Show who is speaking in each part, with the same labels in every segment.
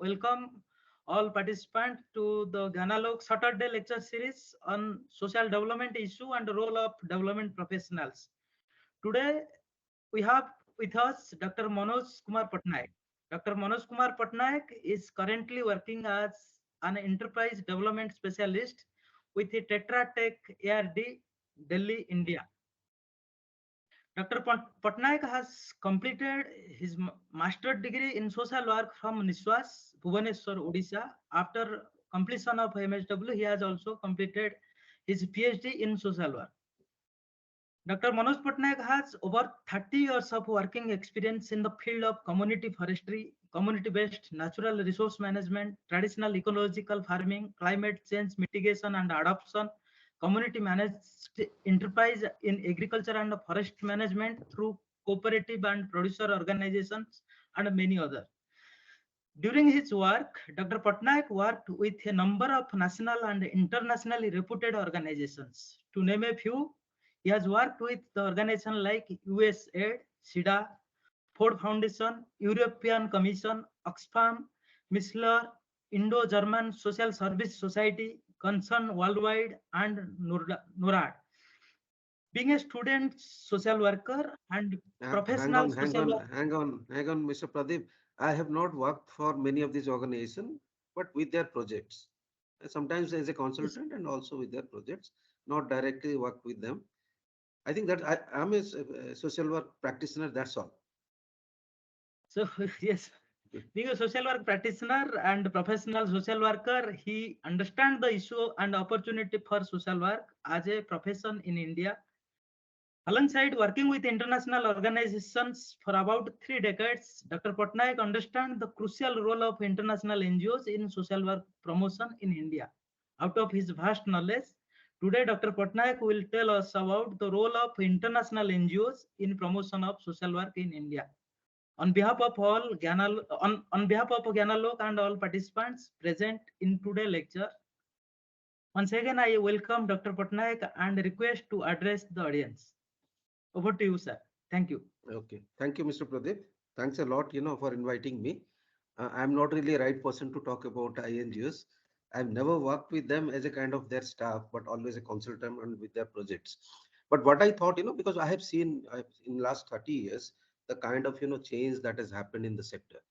Speaker 1: welcome all participants to the Gyanalok Saturday Lecture series on social development issue and role of development professionals. Today, we have with us Dr. Manoj Pattanaik. Dr. Manoj Pattanaik is currently working as an enterprise development specialist with the Tetra Tech ARD, Delhi, India. Dr. Patnaik has completed his master's degree in social work from NISWAS, Bhubaneswar, Odisha. After completion of MSW, he has also completed his PhD in social work. Dr. Manoj Patnaik has over 30 years of working experience in the field of community forestry, community-based natural resource management, traditional ecological farming, climate change mitigation and adoption, community managed enterprise in agriculture and forest management through cooperative and producer organizations, and many others. During his work, Dr. Patnaik worked with a number of national and internationally reputed organizations. To name a few, he has worked with the organizations like USAID, SIDA, Ford Foundation, European Commission, Oxfam, Missler, Indo-German Social Service Society, Concern Worldwide, and NORAD. Being a student social worker and
Speaker 2: Hang
Speaker 1: professional
Speaker 2: on, hang
Speaker 1: social
Speaker 2: on,
Speaker 1: worker.
Speaker 2: hang on, Mr. Pradeep. I have not worked for many of these organizations, but with their projects. Sometimes as a consultant and also with their projects, not directly worked with them. I think that I am a social work practitioner, that's all.
Speaker 1: So yes, being a social work practitioner and professional social worker, he understands the issue and opportunity for social work as a profession in India. Alongside working with international organizations for about 3 decades, Dr. Patnaik understands the crucial role of international NGOs in social work promotion in India. Out of his vast knowledge, today Dr. Patnaik will tell us about the role of international NGOs in promotion of social work in India. On behalf of on behalf of Gyanalok and all participants present in today's lecture, once again I welcome Dr. Patnaik and request to address the audience. Over to you, sir. Thank you.
Speaker 2: Okay. Thank you, Mr. Pradeep. Thanks a lot, for inviting me. I'm not really a right person to talk about INGOs. I've never worked with them as a kind of their staff, but always a consultant and with their projects. But what I thought, because I have seen in last 30 years, the kind of, change that has happened in the sector.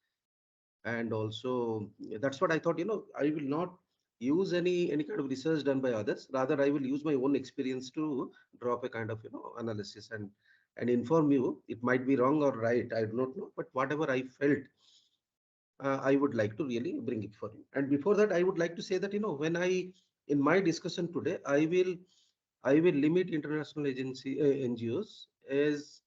Speaker 2: And also that's what I thought, I will not use any kind of research done by others. Rather, I will use my own experience to draw up a kind of, analysis and inform you. It might be wrong or right, I do not know, but whatever I felt, I would like to really bring it for you. And before that, I would like to say that, when in my discussion today, I will limit international NGOs as,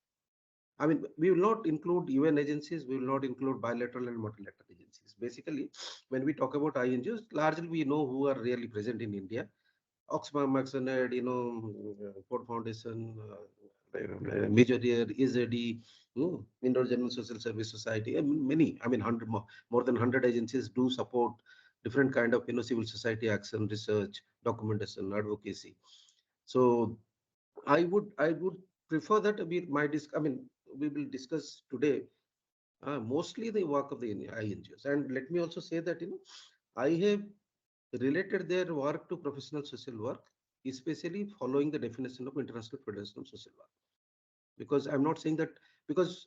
Speaker 2: I mean, we will not include UN agencies, we will not include bilateral and multilateral agencies. Basically, when we talk about INGOs, largely we know who are really present in India. Oxfam, Maxonad, Ford Foundation, Major EZD, Indo-German Social Service Society, and many, I mean, more than 100 agencies do support different kind of, civil society action, research, documentation, advocacy. So I would prefer that we will discuss today mostly the work of the INGOs. And let me also say that I have related their work to professional social work, especially following the definition of International Federation of Social Work. Because I'm not saying that, because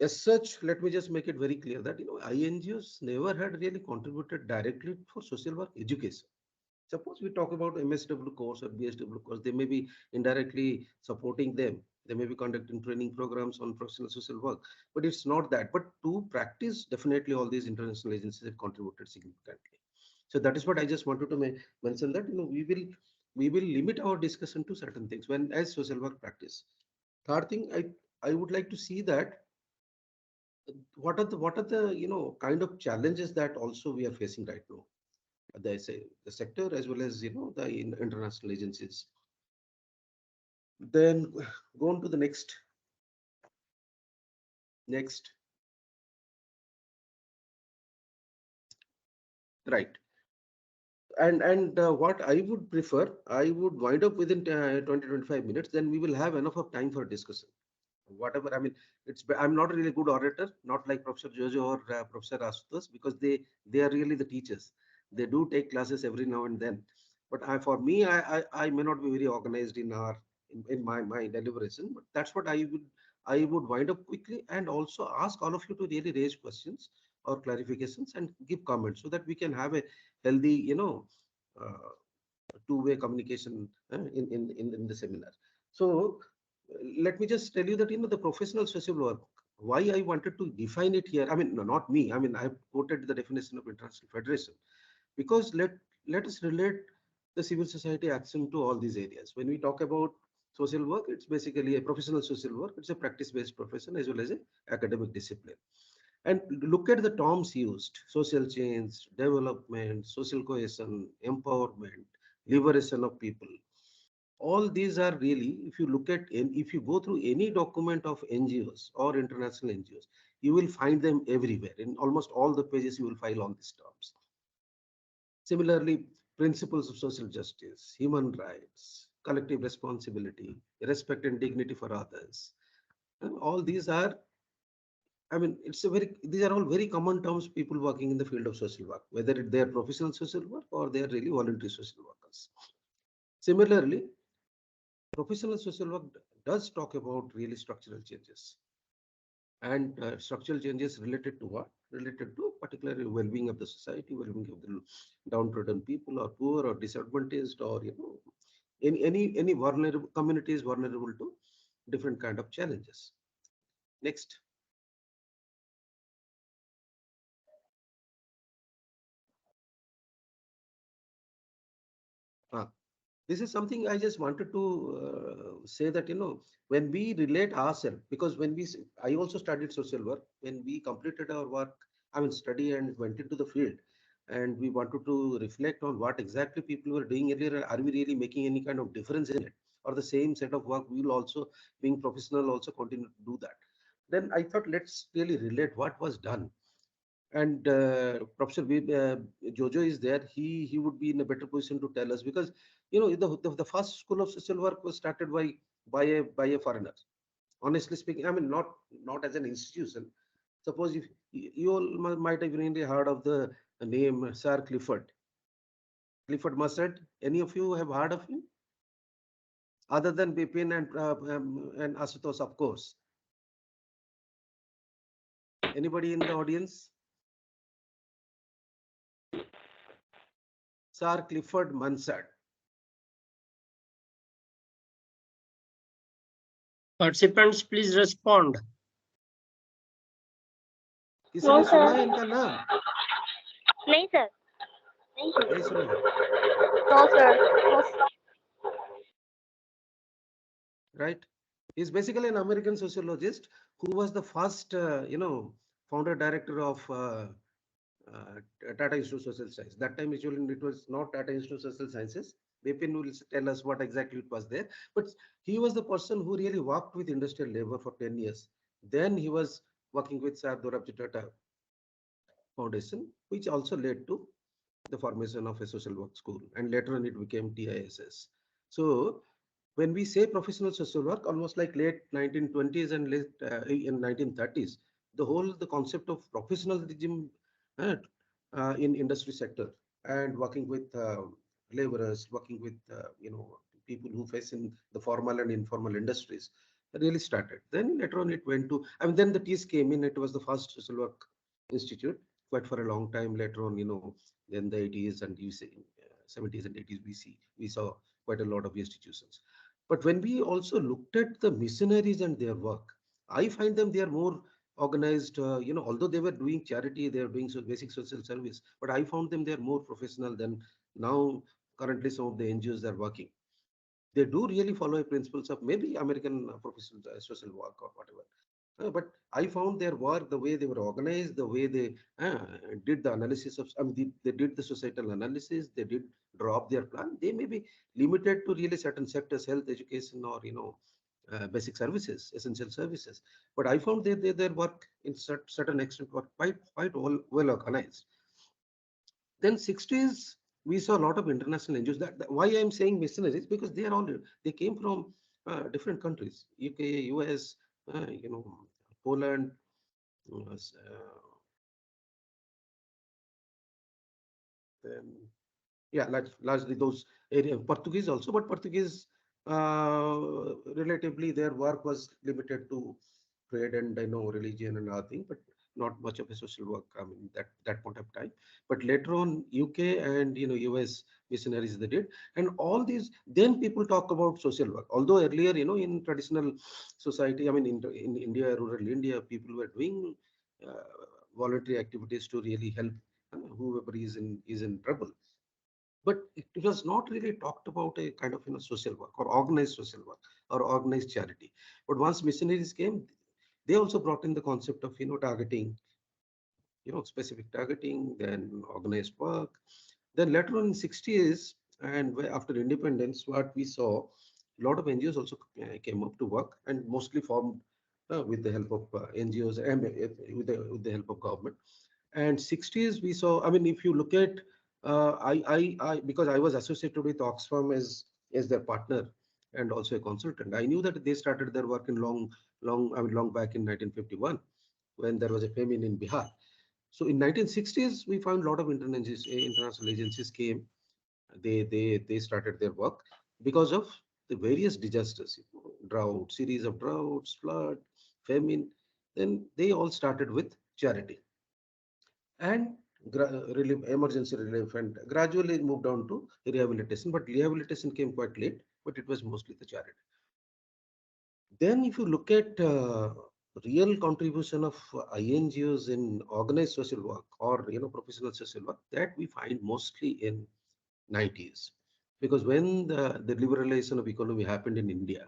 Speaker 2: as such, let me just make it very clear that INGOs never had really contributed directly for social work education. Suppose we talk about MSW course or BSW course, they may be indirectly supporting them. They may be conducting training programs on professional social work, but it's not that. But to practice, definitely all these international agencies have contributed significantly. So that is what I just wanted to mention, that we will limit our discussion to certain things when as social work practice. Third thing, I would like to see that what are the kind of challenges that also we are facing right now, the sector as well as the international agencies. Then go on to the next, right. And what I would prefer, I would wind up within 20-25 minutes, then we will have enough of time for discussion. whatever. I mean, I'm not a really good orator, not like Professor Jojo or Professor Asutosh, because they are really the teachers. They do take classes every now and then. But for me, I may not be very organized in my deliberation. But that's what I would wind up quickly and also ask all of you to really raise questions or clarifications and give comments so that we can have a healthy, uh, two-way communication in the seminar. So let me just tell you that the professional social work. Why I wanted to define it here. I mean, no, not me. I mean, I quoted the definition of international federation because let us relate the civil society action to all these areas. When we talk about social work, it's basically a professional social work. It's a practice-based profession as well as a academic discipline. And look at the terms used: social change, development, social cohesion, empowerment, liberation of people. All these are really, if you look at, if you go through any document of NGOs or international NGOs, you will find them everywhere. In almost all the pages, you will find all these terms. Similarly, principles of social justice, human rights, collective responsibility, respect and dignity for others. And all these are, I mean, these are all very common terms people working in the field of social work, whether they are professional social work or they are really voluntary social workers. Similarly, professional social work does talk about really structural changes. And structural changes related to what? Related to particularly well-being of the society, well-being of the downtrodden people or poor or disadvantaged, or any vulnerable community is vulnerable to different kind of challenges. Next. Ah, this is something I just wanted to say that, when we relate ourselves, because I also studied social work. When we completed our work, I mean, study and went into the field, and we wanted to reflect on what exactly people were doing earlier. Are we really making any kind of difference in it? Or the same set of work, we will also, being professional, also continue to do that. Then I thought, let's really relate what was done. And Professor Jojo is there. He would be in a better position to tell us, because the first school of social work was started by a foreigner. Honestly speaking, I mean, not as an institution. Suppose if you all might have really heard of the name Sir Clifford Mustard. Any of you have heard of him other than Bipin and Asutosh, of course? Anybody in the audience? Sir Clifford Mansard.
Speaker 3: Participants, please respond.
Speaker 2: किसी
Speaker 4: no
Speaker 2: ने सुना है
Speaker 4: sir
Speaker 2: इनका नाम?
Speaker 4: नहीं sir
Speaker 2: नहीं सुना है?
Speaker 4: No sir
Speaker 2: Right? He's basically an American sociologist who was the first, founder director of Tata Institute of Social Science. That time, actually, it was not Tata Institute of Social Sciences. Bipin will tell us what exactly it was there. But he was the person who really worked with industrial labor for 10 years. Then he was working with Sir Dorabji Tata Foundation, which also led to the formation of a social work school. And later on, it became TISS. So when we say professional social work, almost like late 1920s and late in 1930s, the concept of professionalism uh, in industry sector and working with laborers, working with people who face in the formal and informal industries really started. Then later on it went to, I mean, then the TIS came in. It was the first social work institute quite for a long time. Later on, then the 80s and 70s and 80s, we saw quite a lot of institutions. But when we also looked at the missionaries and their work, I find them, they are more organized. Although they were doing charity, they are doing basic social service, but I found them, they are more professional than now currently some of the NGOs are working. They do really follow principles of maybe American professional social work or whatever. But I found their work, the way they were organized, the way they did the analysis of, I mean, they did the societal analysis, they did draw up their plan. They may be limited to really certain sectors, health, education, or basic services, essential services. But I found their work in certain extent were quite well organized. Then 60s, we saw a lot of international NGOs. Why I'm saying missionaries, because they came from different countries: UK, US, Poland, then yeah, largely those area Portuguese also, but Portuguese relatively their work was limited to trade and religion and other thing, but not much of a social work. I mean that point of time. But later on, UK and US missionaries they did, and all these. Then people talk about social work. Although earlier, in traditional society, I mean in India, rural India, people were doing uh, voluntary activities to really help whoever is in trouble, but it was not really talked about a kind of social work or organized social work or organized charity. But once missionaries came, they also brought in the concept of targeting, specific targeting, then organized work. Then later on in 60s and after independence, what we saw, a lot of NGOs also came up to work and mostly formed with the help of NGOs and with the help of government. And 60s we saw, I mean, if you look at I because I was associated with Oxfam as their partner and also a consultant, I knew that they started their work in long back in 1951 when there was a famine in Bihar. So in 1960s we found a lot of international agencies came. They started their work because of the various disasters, drought, series of droughts, flood, famine. Then they all started with charity and relief, emergency relief, and gradually moved on to rehabilitation. But rehabilitation came quite late, but it was mostly the charity. Then, if you look at real contribution of INGOs in organized social work or professional social work, that we find mostly in 90s, because when the liberalization of economy happened in India,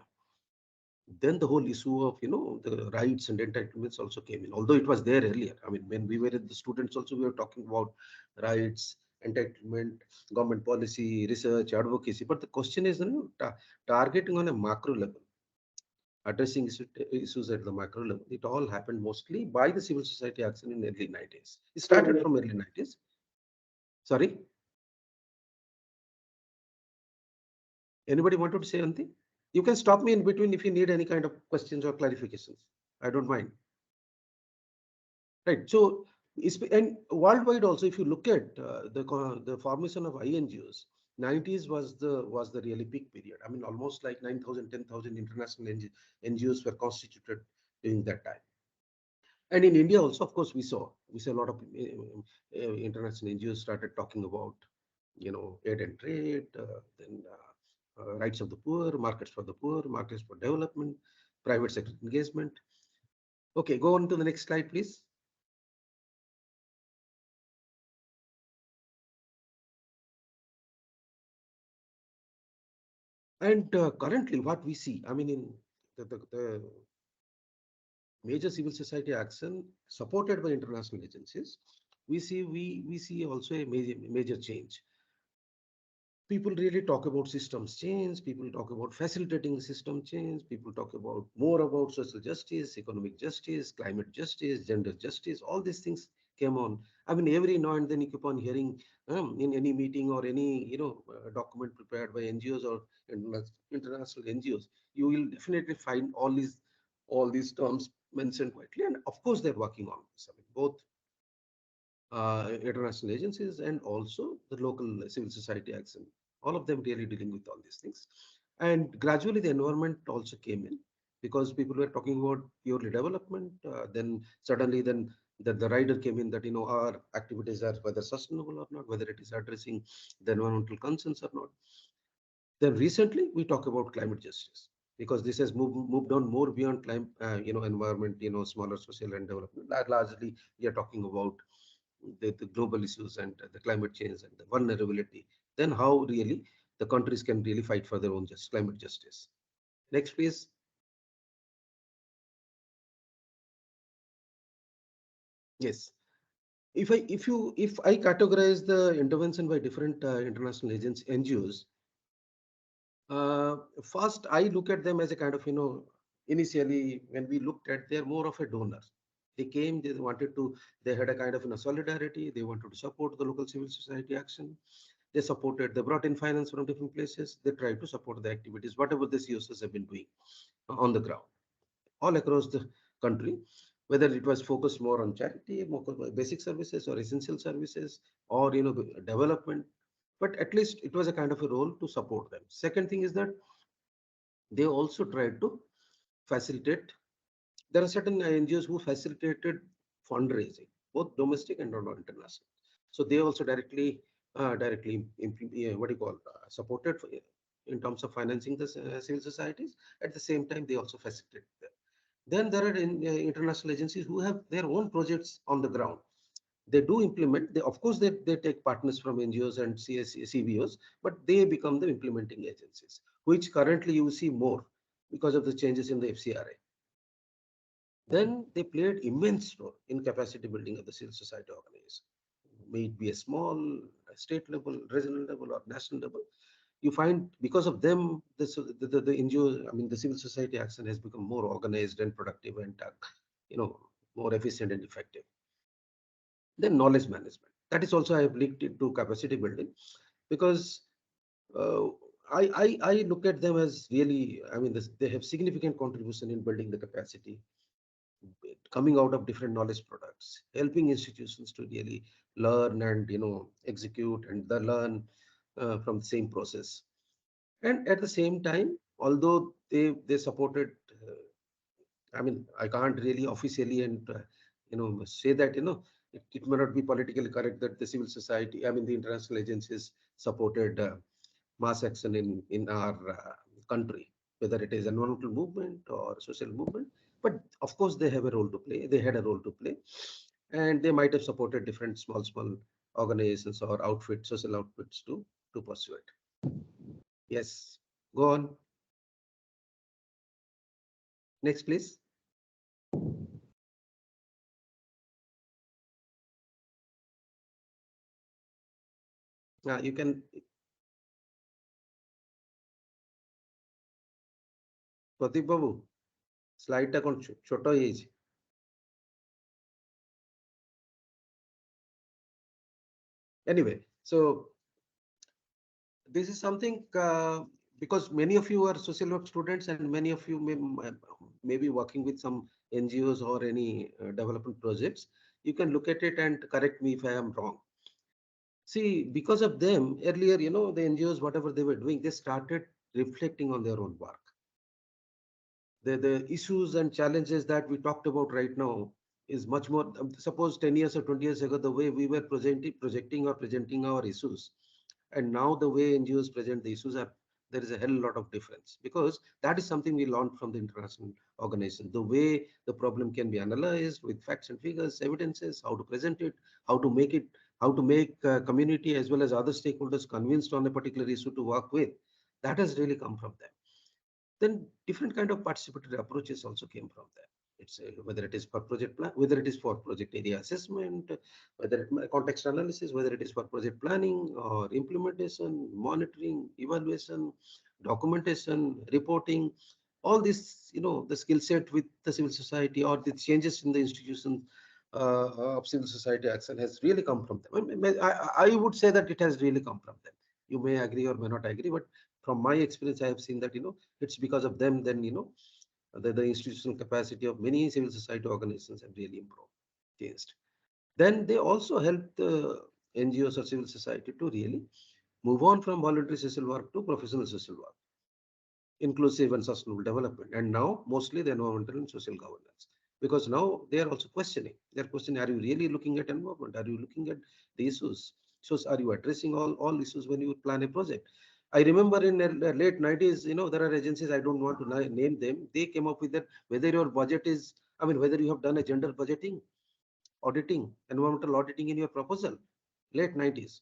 Speaker 2: then the whole issue of the rights and entitlements also came in, although it was there earlier. I mean, when we were the students also, we were talking about rights, entitlement, government policy, research, advocacy. But the question is, targeting on a macro level, addressing issues at the macro level. It all happened mostly by the civil society action in early 90s. It started from early 90s. Sorry, anybody wanted to say anything? You can stop me in between if you need any kind of questions or clarifications. I don't mind. Right. So, and worldwide also, if you look at the formation of INGOs, 90s was the really peak period. I mean, almost like 9,000, 10,000 international NGOs were constituted during that time. And in India also, of course, we saw a lot of international NGOs started talking about, aid and trade, then rights of the poor, markets for development, private sector engagement. Okay, go on to the next slide, please. And currently, what we see, I mean, in the major civil society action supported by international agencies, we see also a major change. People really talk about systems change. People talk about facilitating system change. People talk about more about social justice, economic justice, climate justice, gender justice. All these things came on. I mean, every now and then you keep on hearing in any meeting or any document prepared by NGOs or international NGOs, you will definitely find all these terms mentioned quietly. And of course, they're working on this. I mean, both international agencies and also the local civil society action. All of them really dealing with all these things. And gradually the environment also came in because people were talking about purely development. Then suddenly the rider came in that, our activities are whether sustainable or not, whether it is addressing the environmental concerns or not. Then recently we talk about climate justice because this has moved on more beyond environment, smaller social and development. Largely, we are talking about the global issues and the climate change and the vulnerability, then how really the countries can really fight for their own climate justice. Next, please. Yes. If I categorize the intervention by different international agents, NGOs, first I look at them as a kind of, initially when we looked at, they're more of a donor. They came, they had a kind of solidarity. They wanted to support the local civil society action. They brought in finance from different places. They tried to support the activities, whatever the CSOs have been doing on the ground. all across the country, whether it was focused more on charity, more basic services or essential services, or development. But at least it was a kind of a role to support them. Second thing is that they also tried to facilitate. There are certain NGOs who facilitated fundraising, both domestic and international. So they also directly what do you call, supported in terms of financing the civil societies. At the same time, they also facilitated them. Then there are international agencies who have their own projects on the ground. They do implement. They, of course, they take partners from NGOs and CBOs, but they become the implementing agencies, which currently you see more because of the changes in the FCRA. Then they played immense role in capacity building of the civil society organization. May it be a small state level, regional level, or national level. You find because of them, the NGO, I mean, the civil society action has become more organized and productive and you know more efficient and effective. Then knowledge management. That is also I have linked it to capacity building, because uh, I look at them as really, I mean, they have significant contribution in building the capacity, coming out of different knowledge products, helping institutions to really learn and execute and learn from the same process. And at the same time, although they supported, I mean, I can't really officially and say that it may not be politically correct that the civil society, I mean, the international agencies supported mass action in our country, whether it is environmental movement or social movement. But of course, they have a role to play. They had a role to play, and they might have supported different small organizations or outfits, social outfits to pursue it. Yes, go on. Next, please. You can, Pradeep Babu, slide টা কোন ছোট হয়েছে। Anyway, so this is something, because many of you are social work students and many of you may be working with some NGOs or any development projects. You can look at it and correct me if I am wrong. See, because of them, earlier, the NGOs, whatever they were doing, they started reflecting on their own work. The issues and challenges that we talked about right now is much more, suppose 10 years or 20 years ago, the way we were presenting our issues, and now the way NGOs present the issues, there is a hell lot of difference, because that is something we learned from the international organization. The way the problem can be analyzed with facts and figures, evidences, how to present it, how to make it, how to make community as well as other stakeholders convinced on a particular issue to work with, that has really come from them. Then different kind of participatory approaches also came from there. It's whether it is for project plan, whether it is for project area assessment, whether it context analysis, whether it is for project planning or implementation, monitoring, evaluation, documentation, reporting, all this, the skill set with the civil society or the changes in the institution of civil society action has really come from them. I would say that it has really come from them. You may agree or may not agree, but from my experience, I have seen that, it's because of them, then, the institutional capacity of many civil society organizations have really improved, changed. Then they also help the NGOs or civil society to really move on from voluntary social work to professional social work, inclusive and sustainable development, and now mostly the environmental and social governance. Because now they are also questioning. They're questioning: are you really looking at environment? Are you looking at the issues? So are you addressing all issues when you plan a project? I remember in the late 90s, there are agencies, I don't want to name them. They came up with that whether your budget is, I mean, whether you have done a gender budgeting, auditing, environmental auditing in your proposal. Late 90s.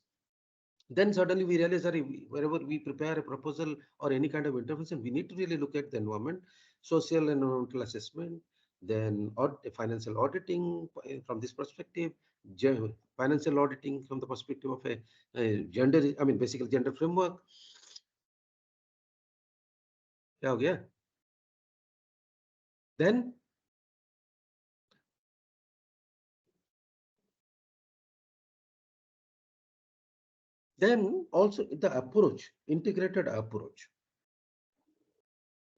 Speaker 2: Then suddenly we realize that wherever we prepare a proposal or any kind of intervention, we need to really look at the environment, social and environmental assessment, then financial auditing from this perspective, financial auditing from the perspective of a gender, I mean, basically gender framework. Yeah, yeah. Then also the approach, integrated approach.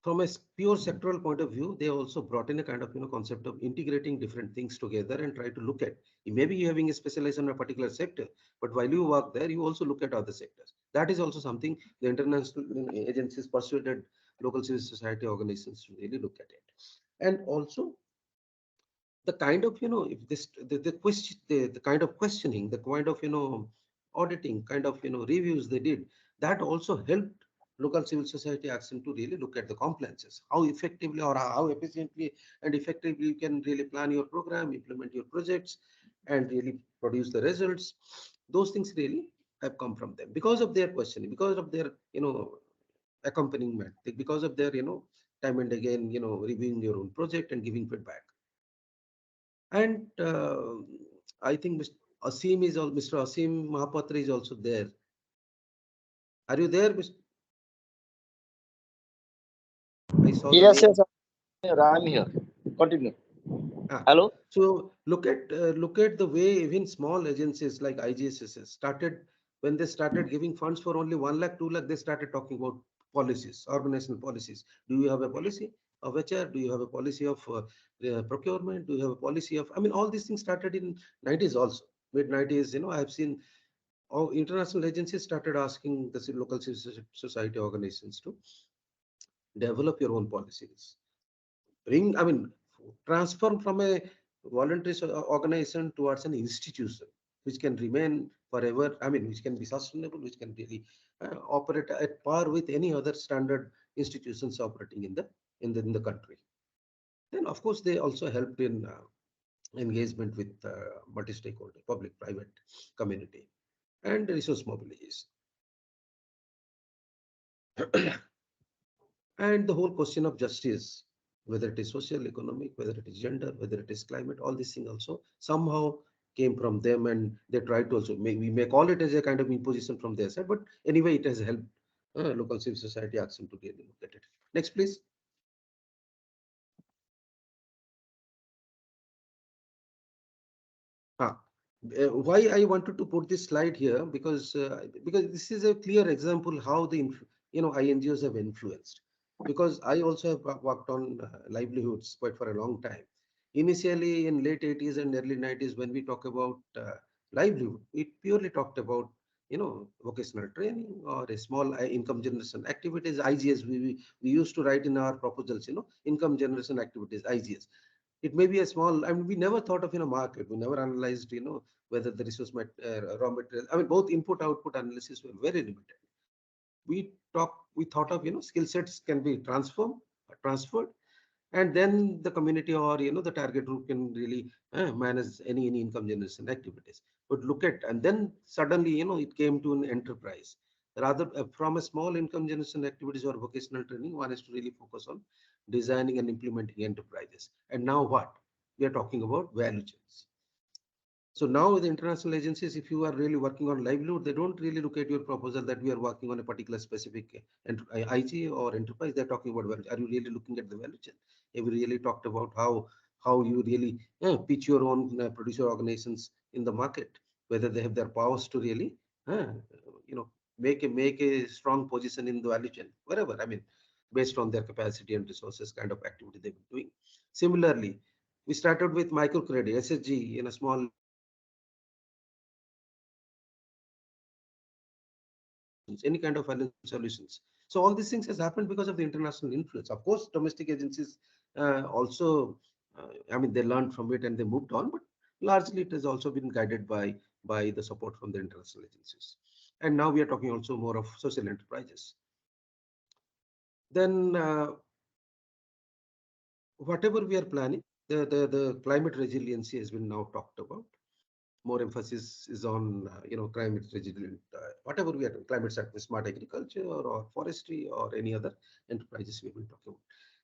Speaker 2: from a pure sectoral point of view, they also brought in a kind of concept of integrating different things together and try to look at. Maybe you having a specialization in a particular sector, but while you work there, you also look at other sectors. That is also something the international agencies persuaded local civil society organizations to really look at it. And also the kind of if this the question the kind of questioning, the kind of auditing, kind of reviews they did, that also helped local civil society action to really look at the compliances, how effectively or how efficiently and effectively you can really plan your program, implement your projects, and really produce the results. Those things really have come from them because of their questioning, because of their accompaniment, because of their time and again reviewing your own project and giving feedback. And I think Mr. Asim Mahapatra is also there. Are you there, Mr.? I saw the
Speaker 5: Yes,
Speaker 2: name.
Speaker 5: yes, I'm here. Continue.
Speaker 2: Ah,
Speaker 5: Hello?
Speaker 2: so look at the way even small agencies like IGSS started, when they started giving funds for only 1 lakh, 2 lakh, they started talking about policies, organizational policies. Do you have a policy of HR? Do you have a policy of procurement? Do you have a policy of? I mean, all these things started in 90s also, mid 90s. I have seen international agencies started asking the local civil society organizations to develop your own policies. I mean, transform from a voluntary organization towards an institution which can remain forever. I mean, which can be sustainable, which can really operate at par with any other standard institutions operating in the country. Then, of course, they also helped in engagement with multi-stakeholder, public, private, community, and resource mobilization. And the whole question of justice, whether it is social, economic, whether it is gender, whether it is climate, all these things also somehow came from them, and they tried to also we may call it as a kind of imposition from their side, but anyway, it has helped local civil society action to really look at it. Next, please. Ah, why I wanted to put this slide here, because this is a clear example how the INGOs have influenced. Because I also have worked on livelihoods quite for a long time. Initially, in late 80s and early 90s, when we talk about livelihood, we purely talked about vocational training or a small income generation activities, IGS. We used to write in our proposals, income generation activities, IGS. It may be a small, I mean, we never thought of market. We never analyzed whether the resource raw material, I mean, both input output analysis were very limited. We thought of skill sets can be transferred, and then the community or the target group can really manage any income generation activities. But look at, and then suddenly it came to an enterprise. Rather from a small income generation activities or vocational training, one is to really focus on designing and implementing enterprises. And now what we are talking about, value chains. So now the international agencies, if you are really working on livelihood, they don't really look at your proposal that we are working on a particular specific IG or enterprise. They're talking about value. Are you really looking at the value chain? Have you really talked about how you really pitch your own producer organizations in the market, whether they have their powers to really you know make a strong position in the value chain, wherever. I mean, based on their capacity and resources, kind of activity they've been doing. Similarly, we started with microcredit, SSG, in a small any kind of finance solutions. So all these things has happened because of the international influence. Of course, domestic agencies also, I mean, they learned from it and they moved on, but largely it has also been guided by the support from the international agencies. And now we are talking also more of social enterprises. Then whatever we are planning, the climate resiliency has been now talked about. More emphasis is on climate resilient, whatever we are doing, climate smart agriculture or forestry or any other enterprises we've been talking about.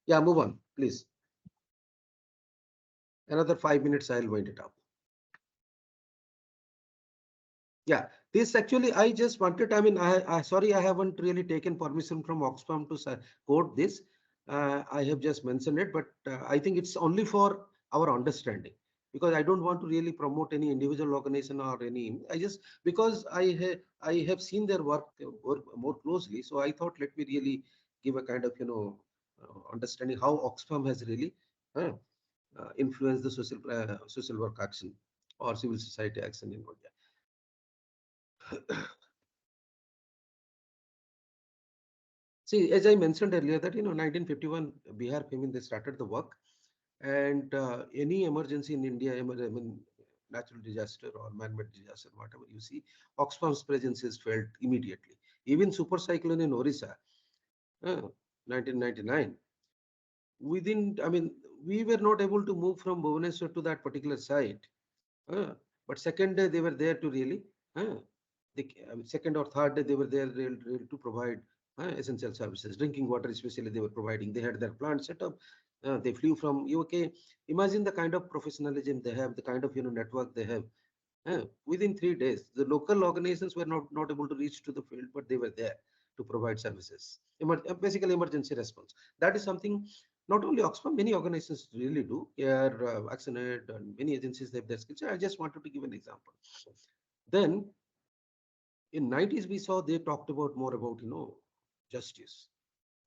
Speaker 2: Yeah, move on, please. Another 5 minutes, I'll wind it up. Yeah, this actually I just wanted, I mean, I sorry, I haven't really taken permission from Oxfam to quote this. I have just mentioned it, but I think it's only for our understanding, because I don't want to really promote any individual organization or any. I just, because I have seen their work more closely, so I thought let me really give a kind of understanding how Oxfam has really uh, influenced the social work action or civil society action in India. See, as I mentioned earlier, that 1951 Bihar famine, they started the work, and any emergency in India, I mean, natural disaster or man-made disaster, whatever you see, Oxfam's presence is felt immediately. Even super cyclone in Orissa, uh, 1999, I mean, we were not able to move from Bhubaneswar to that particular site. Uh, but second day they were there to really, uh, I mean, second or third day they were there really to provide essential services, drinking water especially they were providing. They had their plant set up. They flew from UK. Imagine the kind of professionalism they have, the kind of network they have. Within 3 days, the local organizations were not able to reach to the field, but they were there to provide services. Basically, emergency response. That is something not only Oxfam, many organizations really do. Here, ActionAid and many agencies have their skills. I just wanted to give an example. Then in 90s, we saw they talked about more about justice.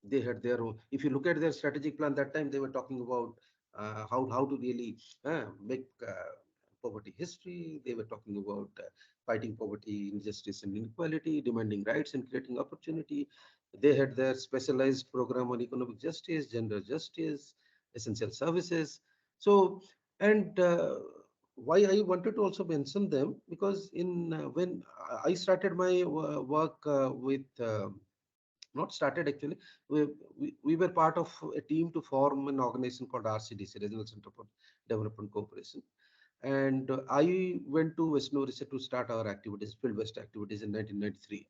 Speaker 2: They had their own. If you look at their strategic plan, that time they were talking about how to really make poverty history. They were talking about fighting poverty, injustice, and inequality, demanding rights and creating opportunity. They had their specialized program on economic justice, gender justice, essential services. So, and why I wanted to also mention them, because in when I started my work with not started actually. We were part of a team to form an organization called RCDC, Regional Center for Development Cooperation. And I went to West Orissa to start our activities, field-based activities in 1993.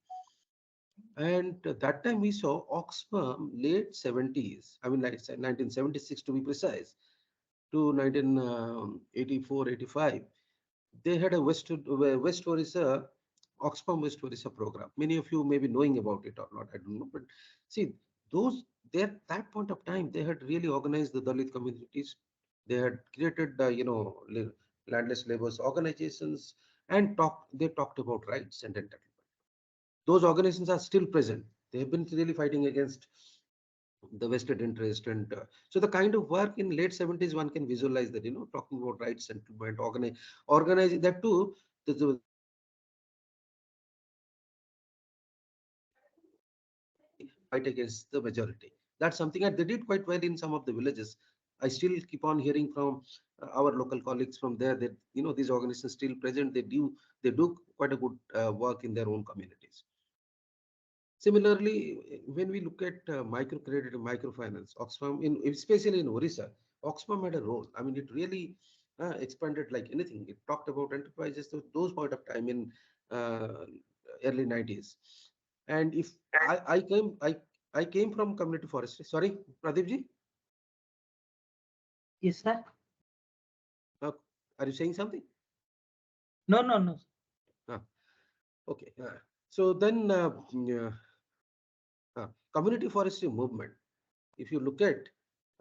Speaker 2: And that time we saw Oxfam late 70s, I mean, like 1976 to be precise, to 1984, 85. They had a West Orissa, Oxfam West Orissa program. Many of you may be knowing about it or not, I don't know. But see, those there that point of time, they had really organized the Dalit communities. They had created, landless laborers organizations, and they talked about rights and entitlement. Those organizations are still present. They have been really fighting against the vested interest, and so the kind of work in late 70s, one can visualize that, talking about rights settlement, organizing that too. Fight against the majority. That's something that they did quite well in some of the villages. I still keep on hearing from our local colleagues from there that these organizations still present. They do quite a good work in their own communities. Similarly, when we look at microcredit and microfinance, Oxfam, especially in Orissa, Oxfam had a role. I mean, it really expanded like anything. It talked about enterprises, those point of time in uh, early 90s. And if I came from community forestry. Sorry, Pradeep ji,
Speaker 1: Yes, sir.
Speaker 2: uh, are you saying something?
Speaker 1: No, no, no.
Speaker 2: Okay. So then, community forestry movement. If you look at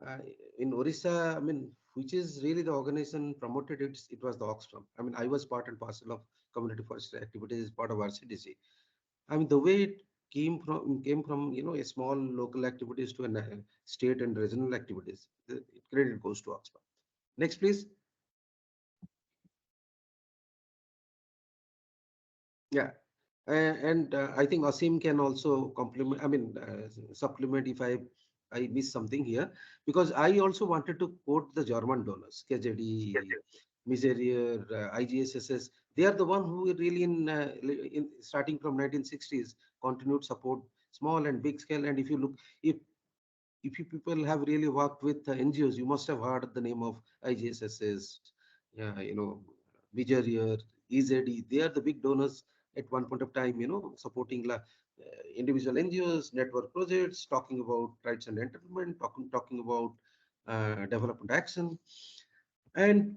Speaker 2: uh, in Orissa, I mean, which is really the organization promoted it, it was the Oxfam. I mean, I was part and parcel of community forestry activities, part of RCDC. I mean, the way it came from a small local activities to a state and regional activities. The credit goes to Oxfam. Next, please. Yeah. And I think Asim can also complement, I mean, supplement if I miss something here, because I also wanted to quote the German donors, KJD, Miserier, IGSSS. They are the one who really in starting from 1960s continued support small and big scale. And if you people have really worked with NGOs, you must have heard the name of IGSSS, yeah, Bijarier, EZD. They are the big donors at one point of time, supporting individual NGOs, network projects, talking about rights and entitlement, talking about development action. And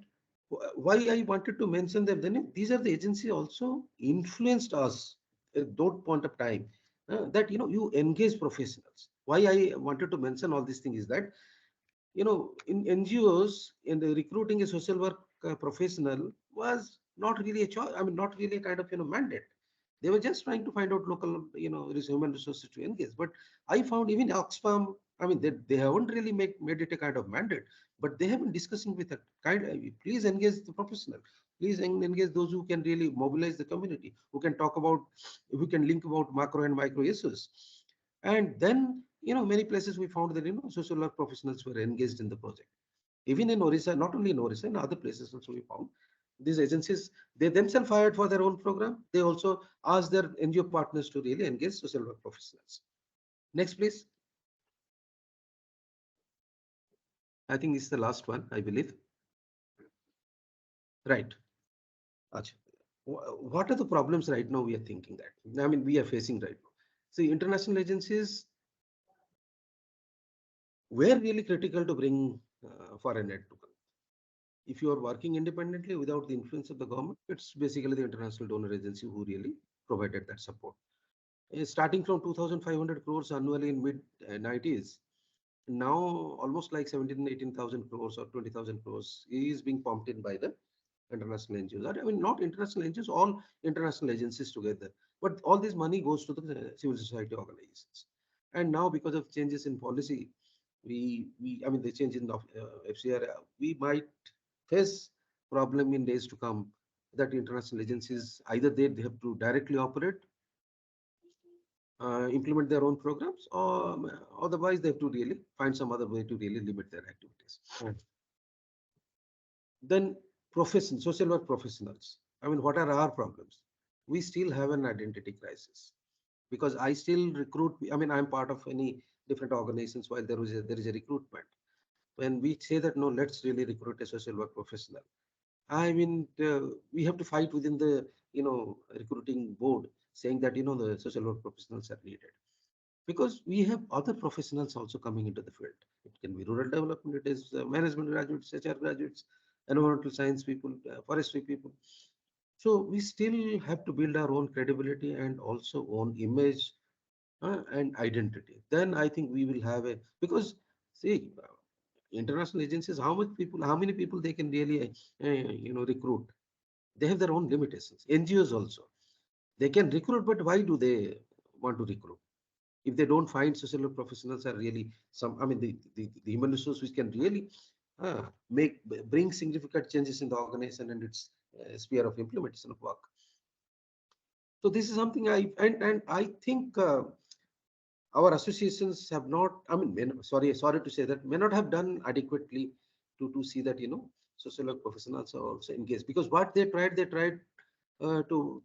Speaker 2: why I wanted to mention them, then these are the agencies also influenced us at that point of time, that you engage professionals. Why I wanted to mention all these things is that in NGOs, in the recruiting a social work professional was not really a choice. I mean, not really a kind of mandate. They were just trying to find out local human resources to engage. But I found even Oxfam I mean, they haven't really made it a kind of mandate, but they have been discussing with a kind of, please engage the professional, please engage those who can really mobilize the community, who can talk about, who can link about macro and micro issues. And then, many places we found that, social work professionals were engaged in the project. Even in Orissa, not only in Orissa, in other places also we found these agencies, they themselves hired for their own program. They also asked their NGO partners to really engage social work professionals. Next, please. I think this is the last one, I believe. Right. Acha. What are the problems right now we are thinking that? I mean, we are facing right now. See, international agencies were really critical to bring foreign aid to come. If you are working independently without the influence of the government, it's basically the international donor agency who really provided that support. Starting from 2,500 crores annually in mid 90s, now almost like 17, 18,000 crores or 20,000 crores is being pumped in by the international NGOs. I mean, not international NGOs, all international agencies together. But all this money goes to the civil society organizations. And now, because of changes in policy, I mean, the change in the FCR, we might face problem in days to come that international agencies either they have to directly operate, implement their own programs, or otherwise they have to really find some other way to really limit their activities. Then social work professionals. I mean, what are our problems? We still have an identity crisis because I still recruit. I mean, I'm part of any different organizations while there is a recruitment. When we say that no, let's really recruit a social work professional. I mean, we have to fight within the recruiting board, saying that the social work professionals are needed because we have other professionals also coming into the field. It can be rural development, it is management graduates, HR graduates, environmental science people, forestry people. So we still have to build our own credibility and also own image and identity. Then I think we will have a, because see, international agencies, how many people they can really recruit. They have their own limitations. NGOs also, they can recruit, but why do they want to recruit? If they don't find social work professionals are really some, I mean, the human resource which can really bring significant changes in the organization and its sphere of implementation of work. So this is something and I think our associations have not, I mean, sorry to say that, may not have done adequately to see that social work professionals are also engaged, because what they tried to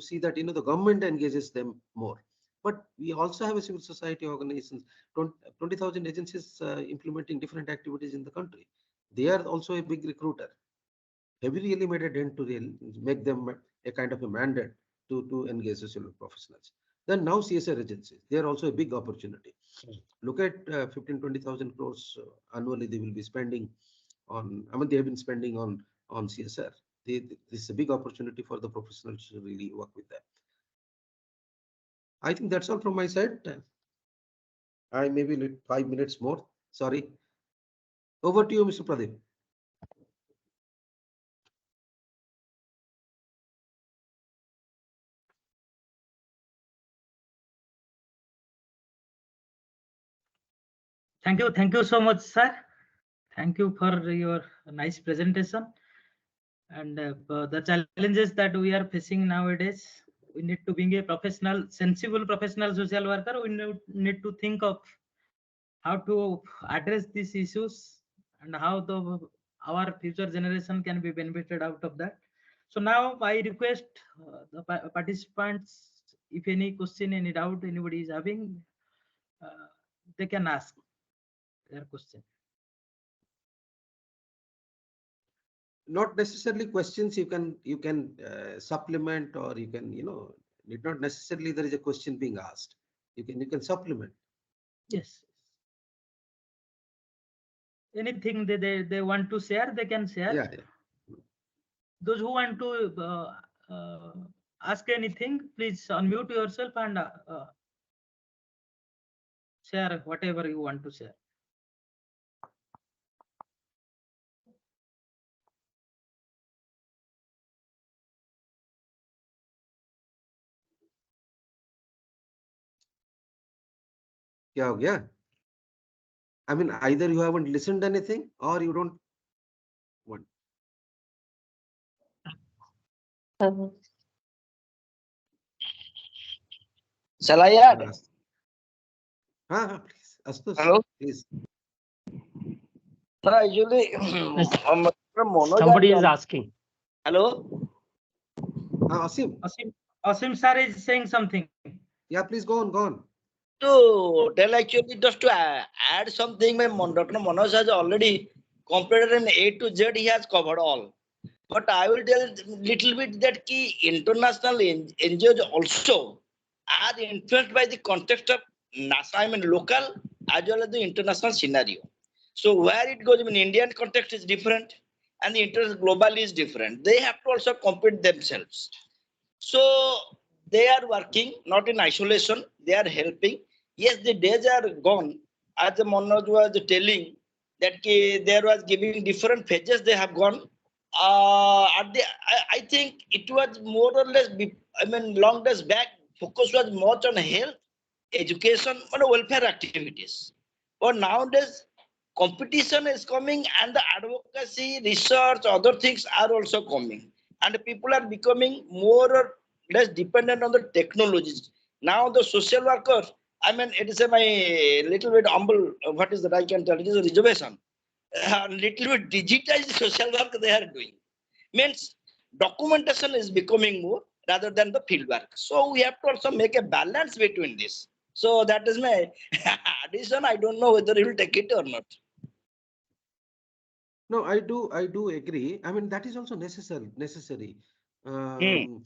Speaker 2: see that the government engages them more. But we also have a civil society organizations, 20,000 agencies implementing different activities in the country. They are also a big recruiter. Have we really made a dent to make them a kind of a mandate to engage social work professionals? Then now CSR agencies, they are also a big opportunity. Look at 15, 20,000 crores annually they will be spending on, I mean, they have been spending on CSR. This is a big opportunity for the professionals to really work with them. I think that's all from my side. I maybe need 5 minutes more. Sorry. Over to you, Mr. Pradeep.
Speaker 1: Thank you so much, sir. Thank you for your nice presentation. And the challenges that we are facing nowadays, we need to being a professional, sensible professional social worker. We need to think of how to address these issues and how our future generation can be benefited out of that. So now I request the participants, if any question, any doubt anybody is having, they can ask their question.
Speaker 2: Not necessarily questions. You can supplement, or you can need not necessarily there is a question being asked. You can supplement.
Speaker 1: Yes. Anything they want to share, they can share.
Speaker 2: Yeah.
Speaker 1: Those who want to ask anything, please unmute yourself and share whatever you want to share.
Speaker 2: क्या हो गया? I mean, either you haven't listened anything or you don't want.
Speaker 5: Shall I add?
Speaker 2: Please, Astos,
Speaker 5: Hello?
Speaker 2: please.
Speaker 5: Sir, actually,
Speaker 3: Yes.
Speaker 5: Manoj
Speaker 3: Somebody is
Speaker 5: had-
Speaker 3: asking.
Speaker 5: Hello?
Speaker 2: Asim,
Speaker 1: Asim sir is saying something.
Speaker 2: yeah, please go on, go on.
Speaker 5: To tell actually, just to add something, Dr. Manoj has already completed in A to Z, he has covered all. But I will tell little bit that key international NGOs also are influenced by the context of NASA, I mean local as well as the international scenario. So where it goes, I mean Indian context is different and the international global is different. They have to also compete themselves. So they are working not in isolation, they are helping. Yes, the days are gone. As the Manoj was telling that there was giving different phases they have gone. I think it was more or less, I mean, long days back, focus was much on health, education, and welfare activities. But nowadays, competition is coming and the advocacy, research, other things are also coming. And people are becoming more or less dependent on the technologies. Now the social workers, I mean, it is my little bit humble, what is that I can tell, it is a reservation. Little bit digitized social work they are doing. Means documentation is becoming more rather than the field work. So we have to also make a balance between this. So that is my addition. I don't know whether he will take it or not.
Speaker 2: No, I do agree. I mean, that is also necessary. Um,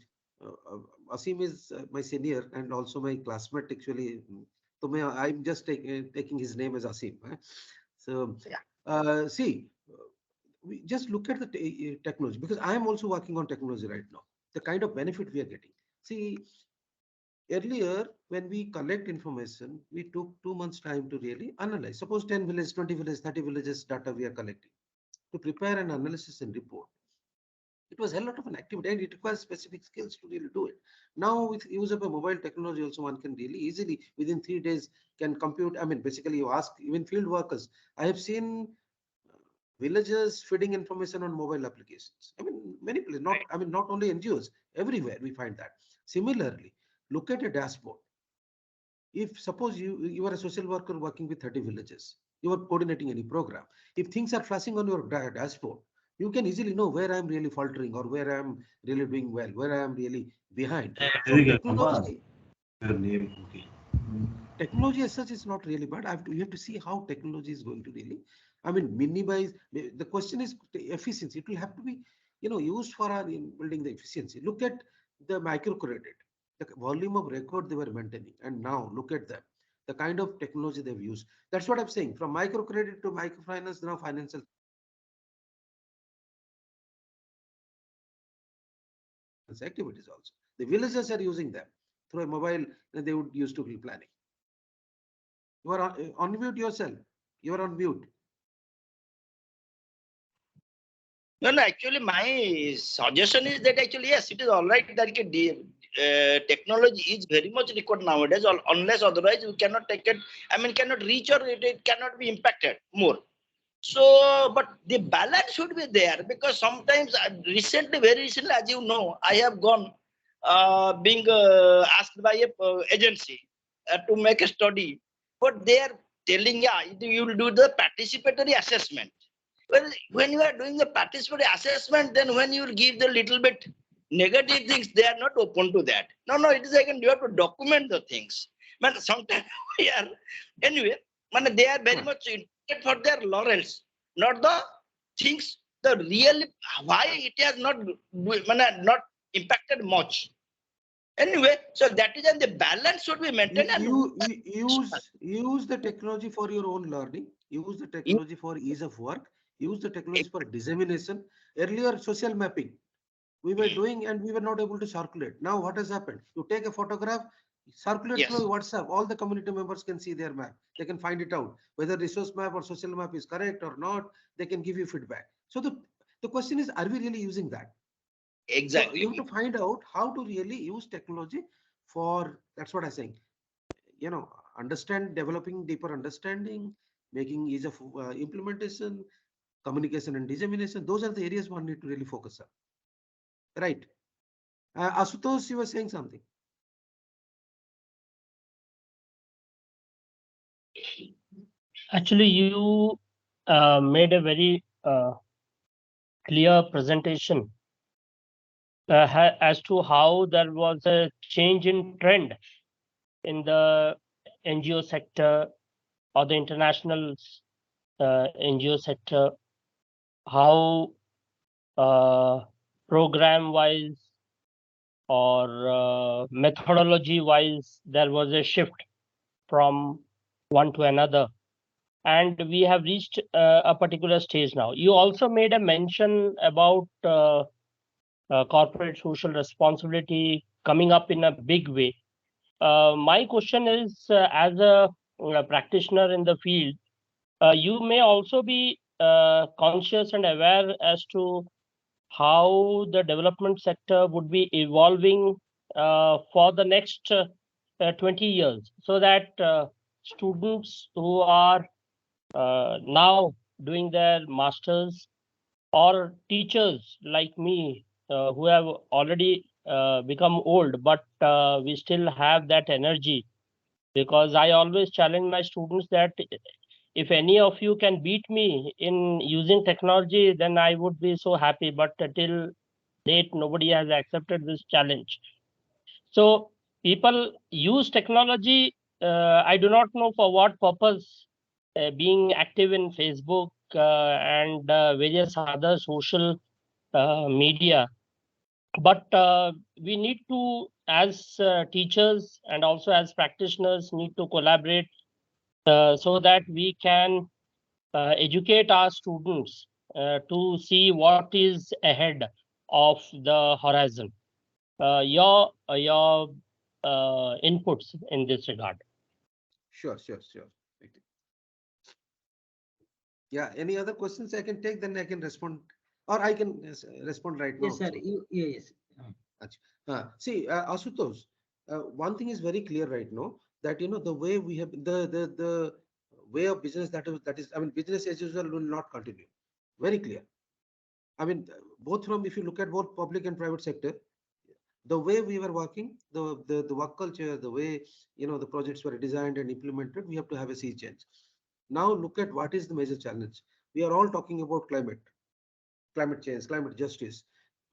Speaker 2: Asim is my senior and also my classmate actually. I'm just taking his name as Asim. So,
Speaker 5: Yeah.
Speaker 2: see, we just look at the technology because I am also working on technology right now. The kind of benefit we are getting. See, earlier when we collect information, we took 2 months time to really analyze. Suppose 10 villages, 20 villages, 30 villages data we are collecting to prepare an analysis and report. It was a lot of an activity and it requires specific skills to really do it. Now with use of a mobile technology also one can really easily within 3 days can compute. I mean, basically you ask even field workers. I have seen villagers feeding information on mobile applications. I mean, many places, not only NGOs, everywhere we find that. Similarly, look at a dashboard. If suppose you are a social worker working with 30 villages, you are coordinating any program. If things are flashing on your dashboard, you can easily know where I'm really faltering or where I'm really doing well, where I'm really behind. So technology as such is not really bad. You have to see how technology is going to really, I mean, minimize. The question is the efficiency. It will have to be, used for our in building the efficiency. Look at the microcredit, the volume of record they were maintaining, and now look at them, the kind of technology they've used. That's what I'm saying. From microcredit to microfinance, now financial activities also. The villagers are using them through a mobile that they would use to be planning. You are on mute yourself. You are on mute.
Speaker 5: No, actually, my suggestion is that actually, yes, it is all right that technology is very much required nowadays, unless otherwise we cannot take it, I mean, cannot reach or it cannot be impacted more. So, but the balance should be there because sometimes, very recently, as you know, I have gone being asked by a agency to make a study, but they are telling, yeah, you will do the participatory assessment. Well, when you are doing the participatory assessment, then when you will give the little bit negative things, they are not open to that. No, it is again you have to document the things. Man, sometimes we are anyway. Man, they are very much interested for their laurels, not the things. The real why it has not impacted much. Anyway, so that is and the balance should be maintained.
Speaker 2: Use the technology for your own learning. Use the technology for ease of work. Use the technology for dissemination. Earlier, social mapping we were doing and we were not able to circulate. Now, what has happened? You take a photograph, circulate through WhatsApp. All the community members can see their map. They can find it out whether resource map or social map is correct or not. They can give you feedback. So the question is, are we really using that?
Speaker 5: Exactly.
Speaker 2: So you have to find out how to really use technology for, that's what I'm saying, understand, developing deeper understanding, making ease of implementation, communication and dissemination. Those are the areas one need to really focus on. Right. Asutosh, you were saying something.
Speaker 3: Actually, you made a very clear presentation as to how there was a change in trend in the NGO sector or the international NGO sector, how program wise or methodology wise there was a shift from one to another, and we have reached a particular stage now. You also made a mention about corporate social responsibility coming up in a big way. My question is, as a practitioner in the field, you may also be conscious and aware as to how the development sector would be evolving for the next 20 years, so that students who are now doing their masters, or teachers like me who have already become old, but we still have that energy, because I always challenge my students that if any of you can beat me in using technology, then I would be so happy. But till date, nobody has accepted this challenge. So people use technology. I do not know for what purpose. Being active in Facebook and various other social media, but we need to, as teachers and also as practitioners, need to collaborate so that we can educate our students to see what is ahead of the horizon. Your inputs in this regard.
Speaker 2: Sure. Yeah. Any other questions I can take? Then I can respond, or I can respond right now.
Speaker 1: Yes, sir.
Speaker 2: Also.
Speaker 1: Yes.
Speaker 2: See, Asutosh, one thing is very clear right now, that the way we have the way of business, that is, I mean, business as usual will not continue. Very clear. I mean, both from, if you look at both public and private sector, the way we were working, the work culture, the way the projects were designed and implemented, we have to have a sea change. Now look at what is the major challenge. We are all talking about climate change, climate justice.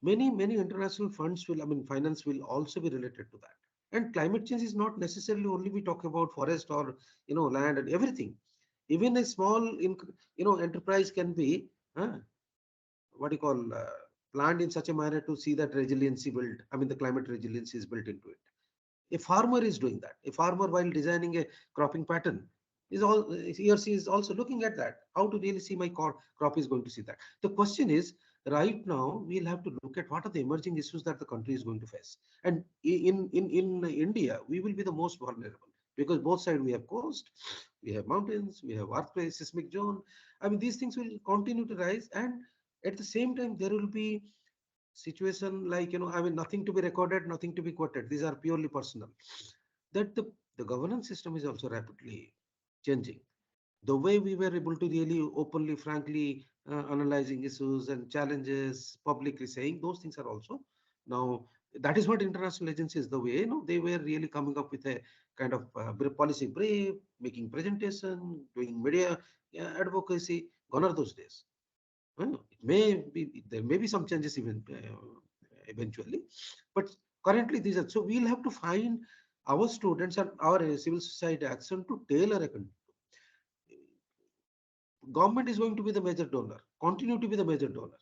Speaker 2: Many international funds will, I mean, finance will also be related to that. And climate change is not necessarily only we talk about forest or land and everything. Even a small enterprise can be what do you call planned in such a manner to see that resiliency built. I mean, the climate resiliency is built into it. A farmer is doing that. A farmer, while designing a cropping pattern, he or she is also looking at that. How to really see my crop is going to see that. The question is, right now we'll have to look at what are the emerging issues that the country is going to face. And in India, we will be the most vulnerable, because both sides we have coast, we have mountains, we have earthquake, seismic zone. I mean, these things will continue to rise, and at the same time there will be situation like, I mean, nothing to be recorded, nothing to be quoted. These are purely personal. That the governance system is also rapidly changing. The way we were able to really openly, frankly analyzing issues and challenges, publicly saying those things are also now. That is what international agencies, the way they were really coming up with a kind of policy brief, making presentation, doing media advocacy. Gone are those days. It may be, there may be some changes even eventually, but currently these are. So we'll have to find our students and our civil society action to tailor a government is going to be the major donor, continue to be the major donor.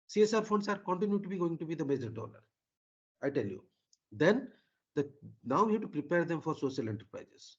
Speaker 2: CSR funds are continue to be going to be the major donor. I tell you. Then now we have to prepare them for social enterprises.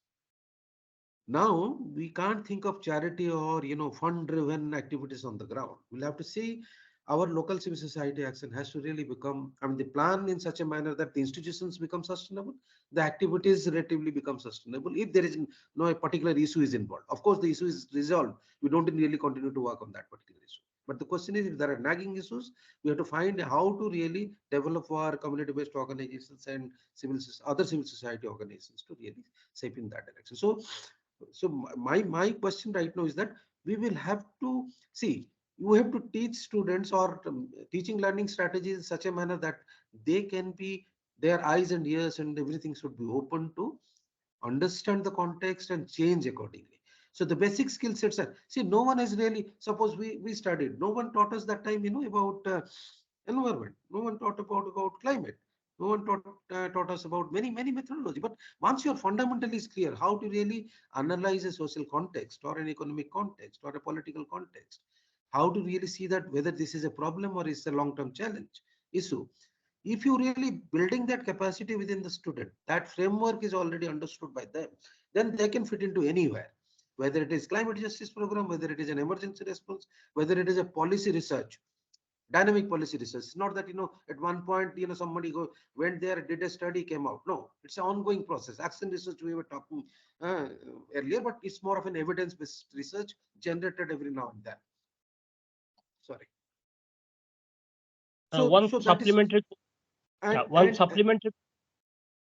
Speaker 2: Now we can't think of charity or fund driven activities on the ground. We'll have to see our local civil society action has to really become, I mean, the plan in such a manner that the institutions become sustainable, the activities relatively become sustainable. If there is no particular issue is involved, of course the issue is resolved, we don't really continue to work on that particular issue. But the question is, if there are nagging issues, we have to find how to really develop our community-based organizations and other civil society organizations to really shape in that direction. So So my question right now is that we will have to see, you have to teach students or teaching learning strategies in such a manner that they can be, their eyes and ears and everything should be open to understand the context and change accordingly. So the basic skill sets are, see, no one has really, suppose we studied, no one taught us that time, about environment. No one taught about climate. No one taught us about many methodology. But once your fundamental is clear, how to really analyze a social context or an economic context or a political context, how to really see that whether this is a problem or is a long-term challenge issue. If you really building that capacity within the student, that framework is already understood by them, then they can fit into anywhere. Whether it is climate justice program, whether it is an emergency response, whether it is a policy research, dynamic policy research. It's not that, at one point, somebody went there, did a study, came out. No, it's an ongoing process. Action research we were talking earlier, but it's more of an evidence-based research generated every now and then. Sorry.
Speaker 3: One
Speaker 2: So that is,
Speaker 3: supplementary,
Speaker 2: and,
Speaker 3: one
Speaker 2: and
Speaker 3: supplementary,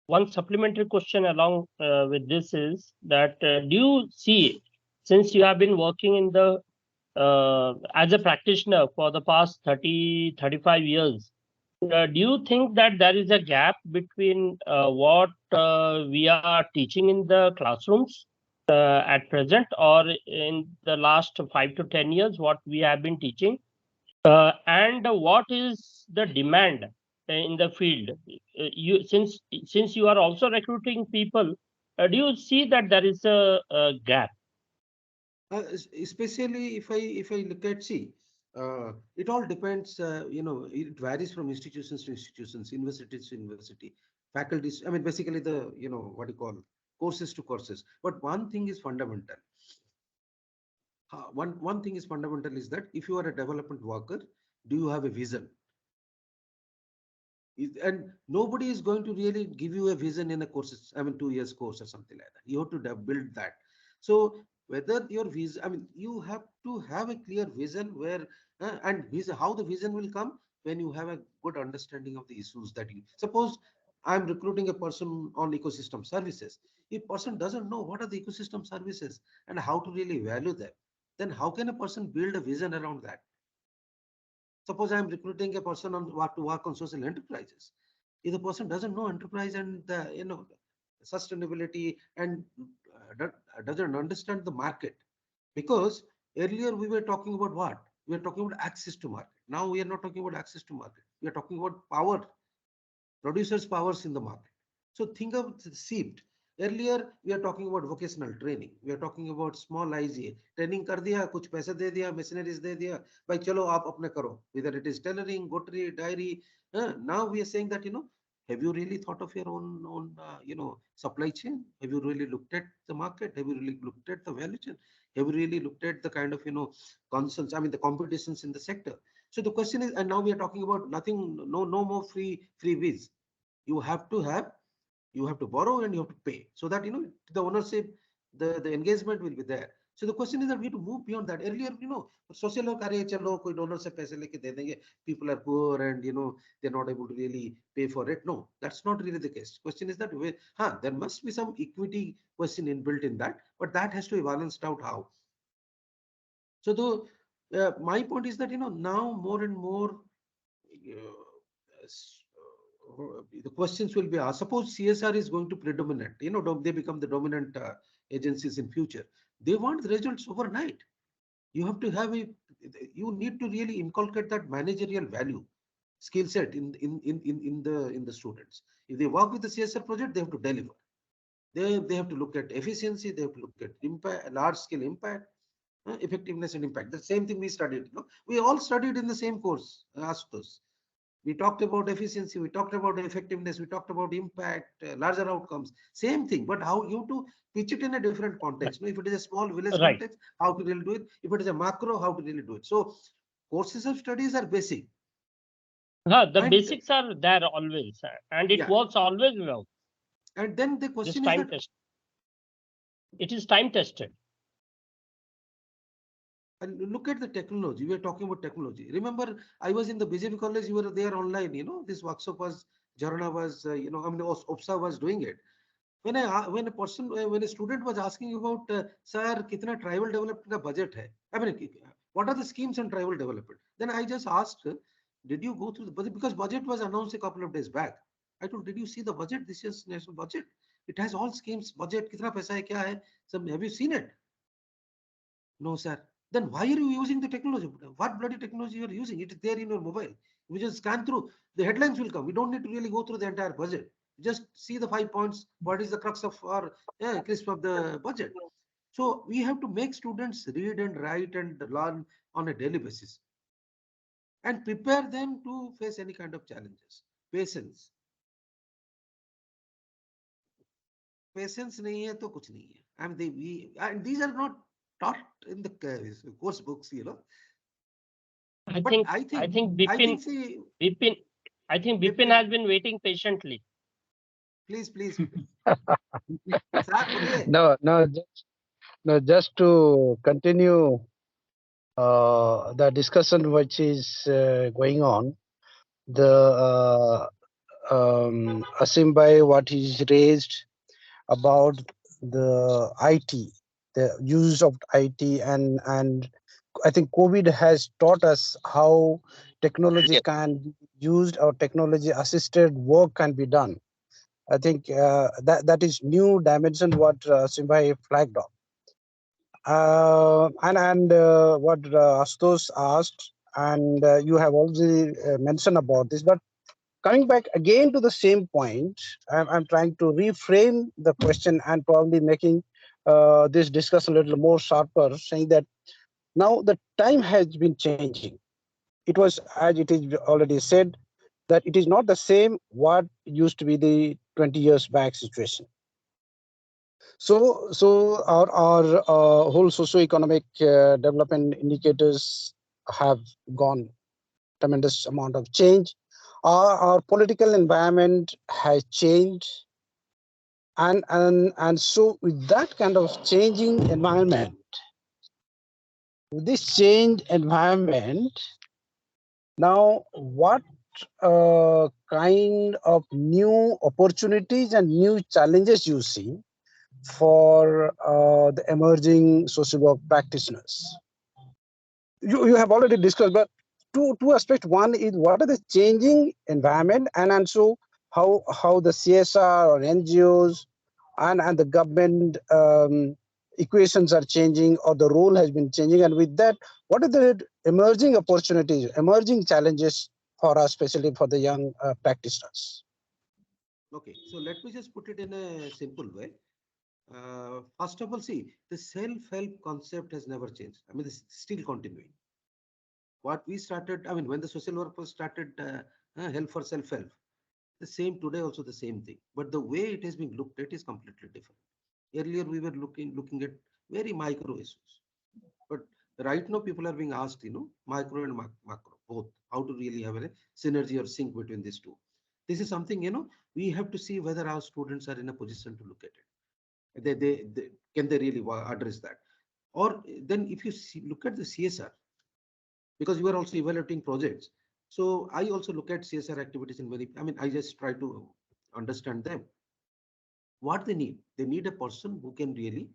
Speaker 3: one supplementary question along with this is that do you see, since you have been working in the as a practitioner for the past 30-35 years, do you think that there is a gap between what we are teaching in the classrooms at present, or in the last 5 to 10 years, what we have been teaching, and what is the demand in the field? You since you are also recruiting people, do you see that there is a gap?
Speaker 2: especially if I look at, see, it all depends. It varies from institutions to institutions, universities to university, faculties. I mean, basically the what you call courses to courses. But one thing is fundamental. One thing is fundamental is that if you are a development worker, do you have a vision? And nobody is going to really give you a vision in a course, I mean 2 years course or something like that. You have to build that. So whether your vision, I mean, you have to have a clear vision where and vision, how the vision will come when you have a good understanding of the issues that you suppose. I'm recruiting a person on ecosystem services. If person doesn't know what are the ecosystem services and how to really value them, then how can a person build a vision around that? Suppose I'm recruiting a person on what to work on social enterprises. If the person doesn't know enterprise and sustainability and doesn't understand the market, because earlier we were talking about what? We are talking about access to market. Now we are not talking about access to market. We are talking about power, producers' powers in the market. So think of the shift. Earlier, we are talking about vocational training. We are talking about small IGA. Training कर दिया, कुछ पैसे दे दिया, machineries दे दिया. भाई चलो आप अपने करो. Whether it is tailoring, gottery, dairy. Now we are saying that, have you really thought of your own supply chain? Have you really looked at the market? Have you really looked at the value chain? Have you really looked at the kind of, concerns, I mean, the competitions in the sector? So the question is, and now we are talking about nothing, no more freebies. You have to have, you have to borrow and you have to pay, so that the ownership, the engagement will be there. So the question is that we have to move beyond that. Earlier, social लोग अरे चलो कोई donor से पैसे लेके दे देंगे, people are poor and they're not able to really pay for it. No, that's not really the case. Question is that there must be some equity question inbuilt in that, but that has to be balanced out. How? So my point is that now more and more the questions will be asked. Suppose CSR is going to predominate, they become the dominant agencies in future. They want the results overnight. You have to have you need to really inculcate that managerial value, skill set in the students. If they work with the CSR project, they have to deliver. They have to look at efficiency. They have to look at impact, large scale impact, effectiveness and impact. The same thing we studied. We all studied in the same course. Asked us. We talked about efficiency, we talked about effectiveness, we talked about impact, larger outcomes. Same thing, but how you to pitch it in a different context. If it is a small village
Speaker 3: Right.
Speaker 2: context, how to really do it. If it is a macro, how to really do it. So courses of studies are basic.
Speaker 3: The
Speaker 2: And
Speaker 3: basics are there always, and it
Speaker 2: yeah,
Speaker 3: works always well.
Speaker 2: and then the
Speaker 3: This
Speaker 2: question is
Speaker 3: time
Speaker 2: that
Speaker 3: test. It is time tested.
Speaker 2: look at the technology. We are talking about technology. Remember, I was in the BJP college. You were there online. This workshop was, Jarana was, I mean, OPSA was doing it. when a person, when a student was asking about, sir, kitna tribal development ka budget hai? I mean, what are the schemes on tribal development? Then I just asked, did you go through the budget? Because budget was announced a couple of days back. I told, did you see the budget? This is national budget. It has all schemes, budget, kitna paisa hai, kya hai? Some, have you seen it? No, sir. Then why are you using the technology? What bloody technology you are using? It is there in your mobile. We just scan through. The headlines will come. We don't need to really go through the entire budget. Just see the 5 points. What is the crux of our crisp of the budget? So we have to make students read and write and learn on a daily basis and prepare them to face any kind of challenges. Patience. Patience nahi hai to kuch nahi hai. And these are not taught in the course books, you know.
Speaker 3: I
Speaker 2: But
Speaker 3: think I think Bipin
Speaker 2: see,
Speaker 3: Bipin I think Bipin
Speaker 2: Bipin,
Speaker 3: has been waiting patiently.
Speaker 2: please, please, sir, बोलिए.
Speaker 6: No, no, no, just to continue the discussion which is going on, the Asim Bhai, what he's raised about the IT, the use of IT, and I think COVID has taught us how technology
Speaker 5: Yes.
Speaker 6: can be used or technology assisted work can be done. I think that is new dimension what Asim Bhai flagged off. And what Astos asked, and you have already mentioned about this, but coming back again to the same point, I'm trying to reframe the question and probably making this discussion a little more sharper, saying that now the time has been changing. It was, as it is already said, that it is not the same what used to be the 20 years back situation. So our whole socio-economic development indicators have gone tremendous amount of change. Our political environment has changed, and so with that kind of changing environment, with this changed environment, now what kind of new opportunities and new challenges you see for the emerging social work practitioners? You have already discussed, but two aspects. One is what are the changing environment, and also how the CSR or NGOs and the government equations are changing, or the role has been changing, and with that, what are the emerging opportunities, emerging challenges for us, especially for the young practitioners?
Speaker 2: Okay, so let me just put it in a simple way. First of all, see, the self-help concept has never changed. I mean, it's still continuing. What we started, I mean, when the social workers started help for self-help, the same today also the same thing. But the way it has been looked at is completely different. Earlier, we were looking at very micro issues. But right now, people are being asked, micro and macro, both, how to really have a synergy or sync between these two. This is something, we have to see whether our students are in a position to look at it. They can they really address that? Or then if you look at the CSR, because we are also evaluating projects. So I also look at CSR activities in I mean, I just try to understand them. What they need. They need a person who can really,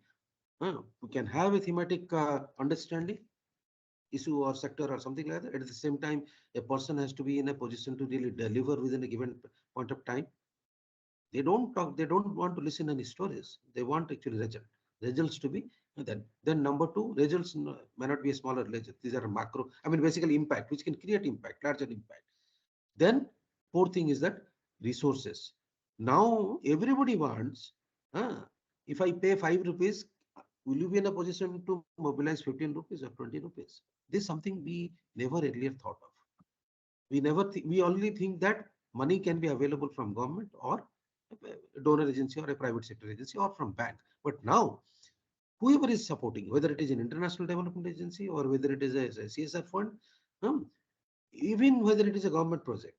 Speaker 2: who can have a thematic understanding, issue or sector or something like that. At the same time, a person has to be in a position to really deliver within a given point of time. They don't talk, they don't want to listen any stories. They want actually results to be then number two, results may not be a smaller results. These are macro, I mean, basically impact, which can create impact, larger impact. Then fourth thing is that resources. Now everybody wants, if I pay 5 rupees, will you be in a position to mobilize 15 rupees or 20 rupees? This is something we never earlier thought of. We only think that money can be available from government or a donor agency or a private sector agency or from bank. But now, whoever is supporting, whether it is an international development agency or whether it is a CSR fund, even whether it is a government project,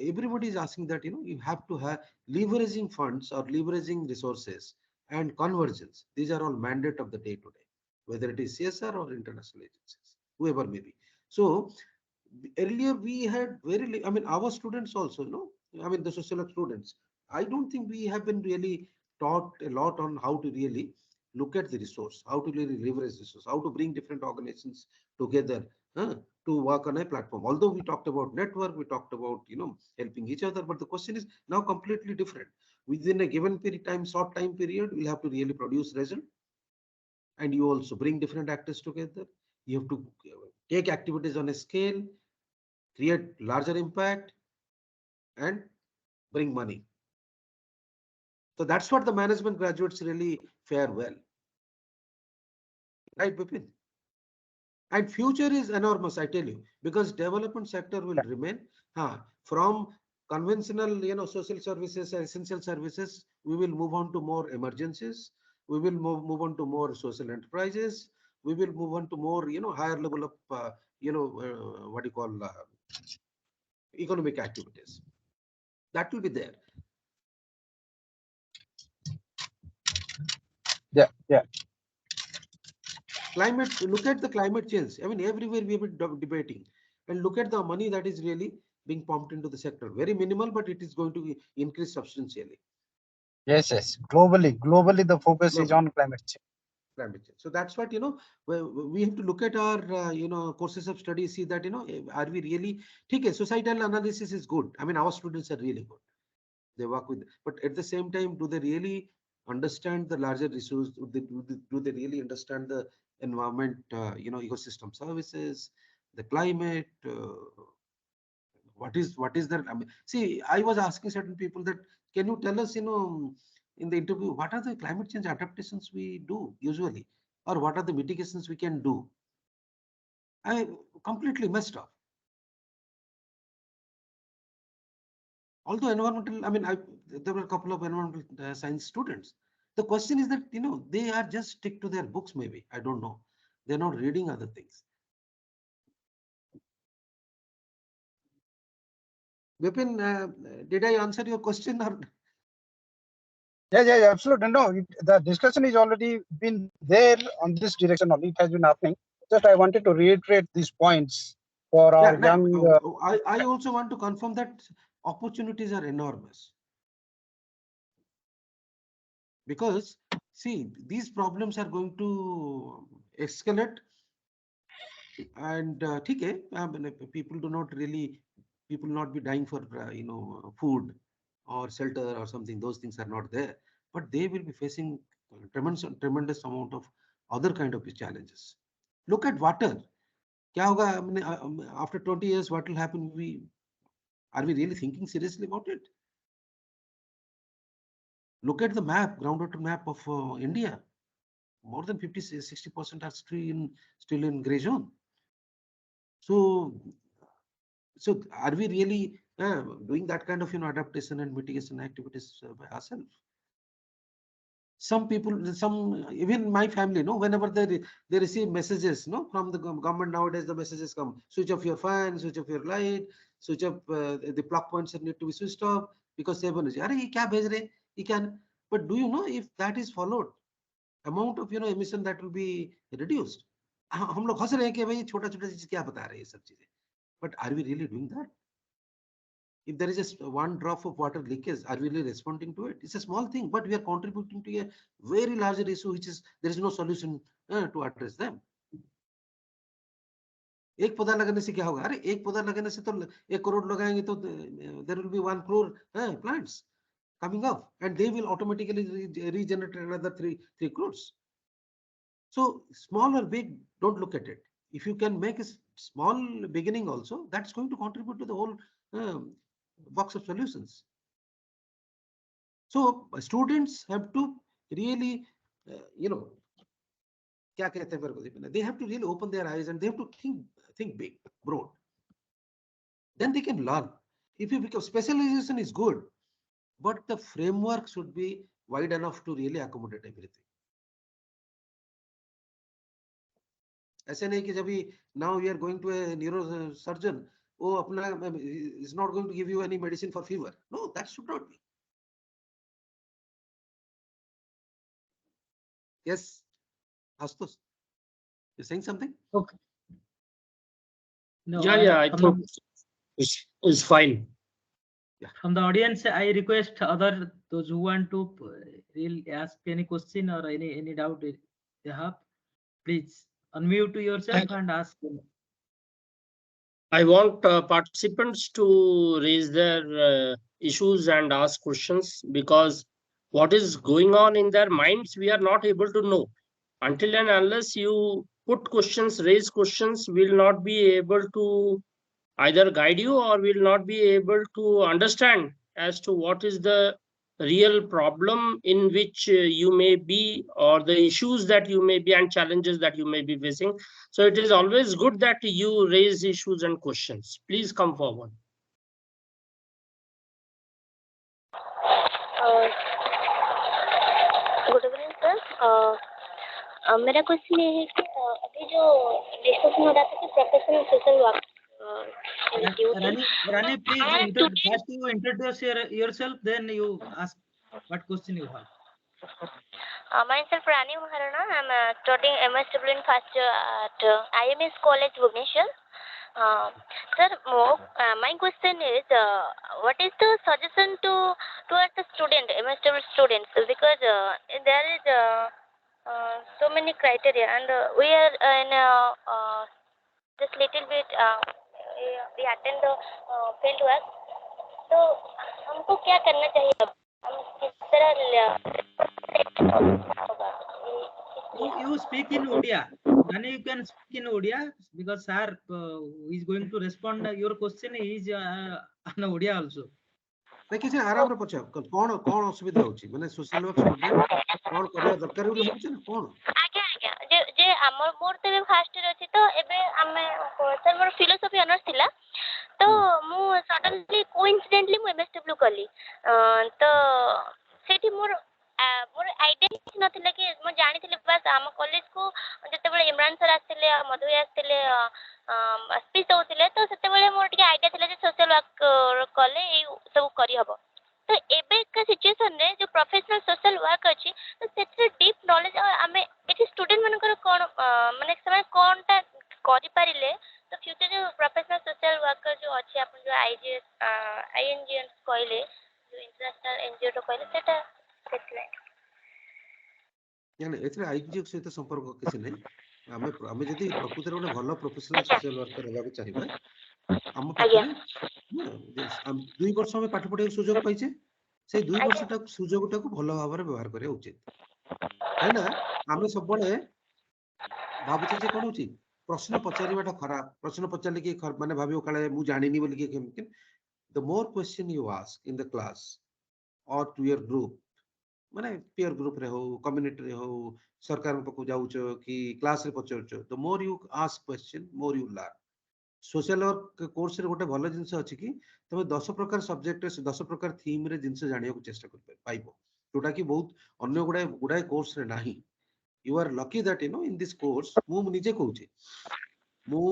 Speaker 2: everybody is asking that, you have to have leveraging funds or leveraging resources and convergence. These are all mandate of the day to day, whether it is CSR or international agencies, whoever may be. So earlier we had I mean, our students also, I mean, the social work students, I don't think we have been really taught a lot on how to really look at the resource, how to really leverage resource, how to bring different organizations together to work on a platform. Although we talked about network, we talked about helping each other, but the question is now completely different. Within a given short time period, we'll have to really produce result, and you also bring different actors together. You have to take activities on a scale, create larger impact, and bring money. So that's what the management graduates really fare well. Right, Bipin? And future is enormous, I tell you, because development sector will remain from conventional, social services and essential services. We will move on to more emergencies. We will move on to more social enterprises. We will move on to more, higher level of, what do you call, economic activities. That will be there.
Speaker 6: Yeah.
Speaker 2: Climate, look at the climate change. I mean, everywhere we have been debating, and look at the money that is really being pumped into the sector. Very minimal, but it is going to increase substantially.
Speaker 6: Yes. Globally, the focus is on climate change.
Speaker 2: So that's what, we have to look at our, courses of study, see that, are we really, okay, societal analysis is good. I mean, our students are really good. They work with, but at the same time, do they really understand the larger issues? Do they really understand the environment, ecosystem services, the climate? What is that? I mean, see, I was asking certain people that, can you tell us, in the interview, what are the climate change adaptations we do usually, or what are the mitigations we can do? I completely messed up. Although environmental, I mean, there were a couple of environmental science students. The question is that, they are just stick to their books, maybe. I don't know. They're not reading other things. Vipin, did I answer your question? Or?
Speaker 6: Yeah, absolutely. No, the discussion is already been there on this direction only. It has been happening. Just I wanted to reiterate these points for our young.
Speaker 2: I also want to confirm that opportunities are enormous. Because, see, these problems are going to escalate. And people will not be dying for, food or shelter or something. Those things are not there. But they will be facing tremendous amount of other kind of challenges. Look at water. Kya hoga, I mean, after 20 years, what will happen? Are we really thinking seriously about it? Look at the map, groundwater map of India. More than 50-60% are still in gray zone. So are we really doing that kind of adaptation and mitigation activities by ourselves? Some people, even my family, whenever they receive messages, from the government nowadays, the messages come: switch off your fan, switch off your light, switch off the plug points that need to be switched off because they can. But do you know if that is followed, amount of emission that will be reduced? हम लोग हंस रहे हैं कि भाई छोटा छोटा चीज क्या बता रहे हैं ये सब चीजें, but are we really doing that? If there is just one drop of water leakage, are we really responding to it? It's a small thing, but we are contributing to a very larger issue, which is there is no solution to address them. एक पौधा लगाने से क्या होगा? अरे एक पौधा लगाने से तो 1 crore लगाएंगे तो there will be 1 crore plants coming up, and they will automatically regenerate another 3 crores. So small or big, don't look at it. If you can make a small beginning also, that's going to contribute to the whole box of solutions. So students have to really, they have to really open their eyes and they have to think big, broad. Then they can learn. If you become, specialization is good, but the framework should be wide enough to really accommodate everything. ऐसे नहीं कि जब भी now we are going to a neurosurgeon, वो अपना is not going to give you any medicine for fever. No, that should not be. Yes, Astos, you're saying something?
Speaker 7: Okay.
Speaker 1: No,
Speaker 7: Yeah, I think it's fine.
Speaker 1: From the audience, I request those who want to will ask any question or any doubt they have, please unmute yourself and ask them.
Speaker 3: I want participants to raise their issues and ask questions, because what is going on in their minds, we are not able to know. Until and unless you put questions, raise questions, we will not be able to either guide you, or will not be able to understand as to what is the real problem in which you may be, or the issues that you may be and challenges that you may be facing. So it is always good that you raise issues and questions. Please come forward.
Speaker 4: Good evening sir. मेरा question ये है कि अभी जो discussion हो रहा था कि professional social work
Speaker 1: Rani, please first you introduce yourself, then you ask what question you have.
Speaker 4: myself Rani Maharana. I'm studying MSW in first year at IMS College, Bhubaneswar. Sir, my question is, what is the suggestion towards the student, MSW students? Because there is so many criteria, and we are in just little bit we attend the field work. तो हमको क्या करना चाहिए? हम किस तरह
Speaker 1: You speak in Odia. Rani, you can speak in Odia, because sir is going to respond your question is on Odia also.
Speaker 2: ନାଇଁ କିଛି ଆରାମରେ ପଚାର, କଣ କଣ ଅସୁବିଧା ହଉଛି, ମାନେ ସୋସିଆଲ ୱାର୍କ ଷ୍ଟୁଡେଣ୍ଟ କଣ କରିବା ଦରକାର ବୋଲି ଭାବୁଛ ନା କଣ?
Speaker 4: ଆଜ୍ଞା ଆଜ୍ଞା ଯେ ଆମର ମୋର ତ ଏବେ ଫାର୍ଷ୍ଟ ଇୟର ଅଛି, ତ ଏବେ ଆମେ ସାର୍ ମୋର ଫିଲୋସଫି ଅନର୍ସ ଥିଲା, ତ ମୁଁ ସଡନଲି କୋଇନ୍ସିଡେଣ୍ଟଲି ମୁଁ MSW କଲି। ତ ସେଠି ମୋର ଆଇଡିଆ ନଥିଲା କି, ମୁଁ ଜାଣିଥିଲି ବାସ୍ ଆମ କଲେଜକୁ ଯେତେବେଳେ ଇମ୍ରାନ୍ ସାର୍ ଆସିଥିଲେ, ମଧୁ ଭାଇ ଆସିଥିଲେ, ସ୍ପିଚ୍ ଦଉଥିଲେ, ତ ସେତେବେଳେ ମୋର ଟିକେ ଆଇଡିଆ ଥିଲା ଯେ ସୋସିଆଲ ୱାର୍କ କଲେ ଏଇ ସବୁ କରିହବ। ତ ଏବେକା ସିଚୁଏସନରେ ଯୋଉ ପ୍ରୋଫେସନାଲ ସୋସିଆଲ ୱାର୍କ ଅଛି, ତ ସେଥିରେ ଡିପ୍ ନଲେଜ ଆମେ ଏଠି ଷ୍ଟୁଡେଣ୍ଟ ମାନଙ୍କର କଣ ମାନେ ସେମାନେ କଣଟା କରିପାରିଲେ ତ ଫ୍ୟୁଚର ଯୋଉ ପ୍ରୋଫେସନାଲ ସୋସିଆଲ ୱାର୍କର ଯୋଉ ଅଛି, ଆପଣ ଯୋଉ INGOs କହିଲେ, ଯୋଉ ଇଣ୍ଟରନ୍ୟାସନାଲ NGO କହିଲେ, ସେଟା ସେଥିପାଇଁ
Speaker 2: ଏଥିରେ INGO ସହିତ ସମ୍ପର୍କ କିଛି ନାହିଁ। ଆମେ ଯଦି ପ୍ରକୃତରେ ଗୋଟେ ଭଲ ପ୍ରୋଫେସନାଲ ସୋସିଆଲ ୱାର୍କର ହେବାକୁ ଚାହିଁବା, ଆମ ପାଖରେ 2 ବର୍ଷ ଆମେ ପାଠ ପଢିବାକୁ ସୁଯୋଗ ପାଇଛେ, ସେଇ 2 ବର୍ଷଟାକୁ ସୁଯୋଗଟାକୁ ଭଲ ଭାବରେ ବ୍ୟବହାର କରିବା ଉଚିତ। କାହିଁକିନା ଆମେ ସବୁବେଳେ ଭାବୁଛେ ଯେ କଣ ହଉଛି, ପ୍ରଶ୍ନ ପଚାରିବାଟା ଖରାପ, ପ୍ରଶ୍ନ ପଚାରିଲେ କି ମାନେ ଭାବିବ କାଳେ ମୁଁ ଜାଣିନି ବୋଲି କି କେମିତି। The more question you ask in the class or to your group, ମାନେ ପିୟର ଗ୍ରୁପରେ ହଉ, କମ୍ୟୁନିଟିରେ ହଉ, ସରକାରଙ୍କ ପାଖକୁ ଯାଉଛ କି କ୍ଲାସରେ ପଚାରୁଛ, ଦ ମୋର ୟୁ ଆସ୍କ କ୍ୱେଶ୍ଚନ ମୋର ୟୁ ଲର୍ନ। ସୋସିଆଲ ୱାର୍କ କୋର୍ସରେ ଗୋଟେ ଭଲ ଜିନିଷ ଅଛି କି ତମେ 10 ପ୍ରକାର ସବଜେକ୍ଟରେ 10 ପ୍ରକାର ଥିମରେ ଜିନିଷ ଜାଣିବାକୁ ଚେଷ୍ଟା ପାଇବ, ଯୋଉଟା କି ବହୁତ ଅନ୍ୟ ଗୁଡାଏ କୋର୍ସରେ ନାହିଁ। You are lucky that in this course. ମୁଁ ନିଜେ କହୁଛି, ମୁଁ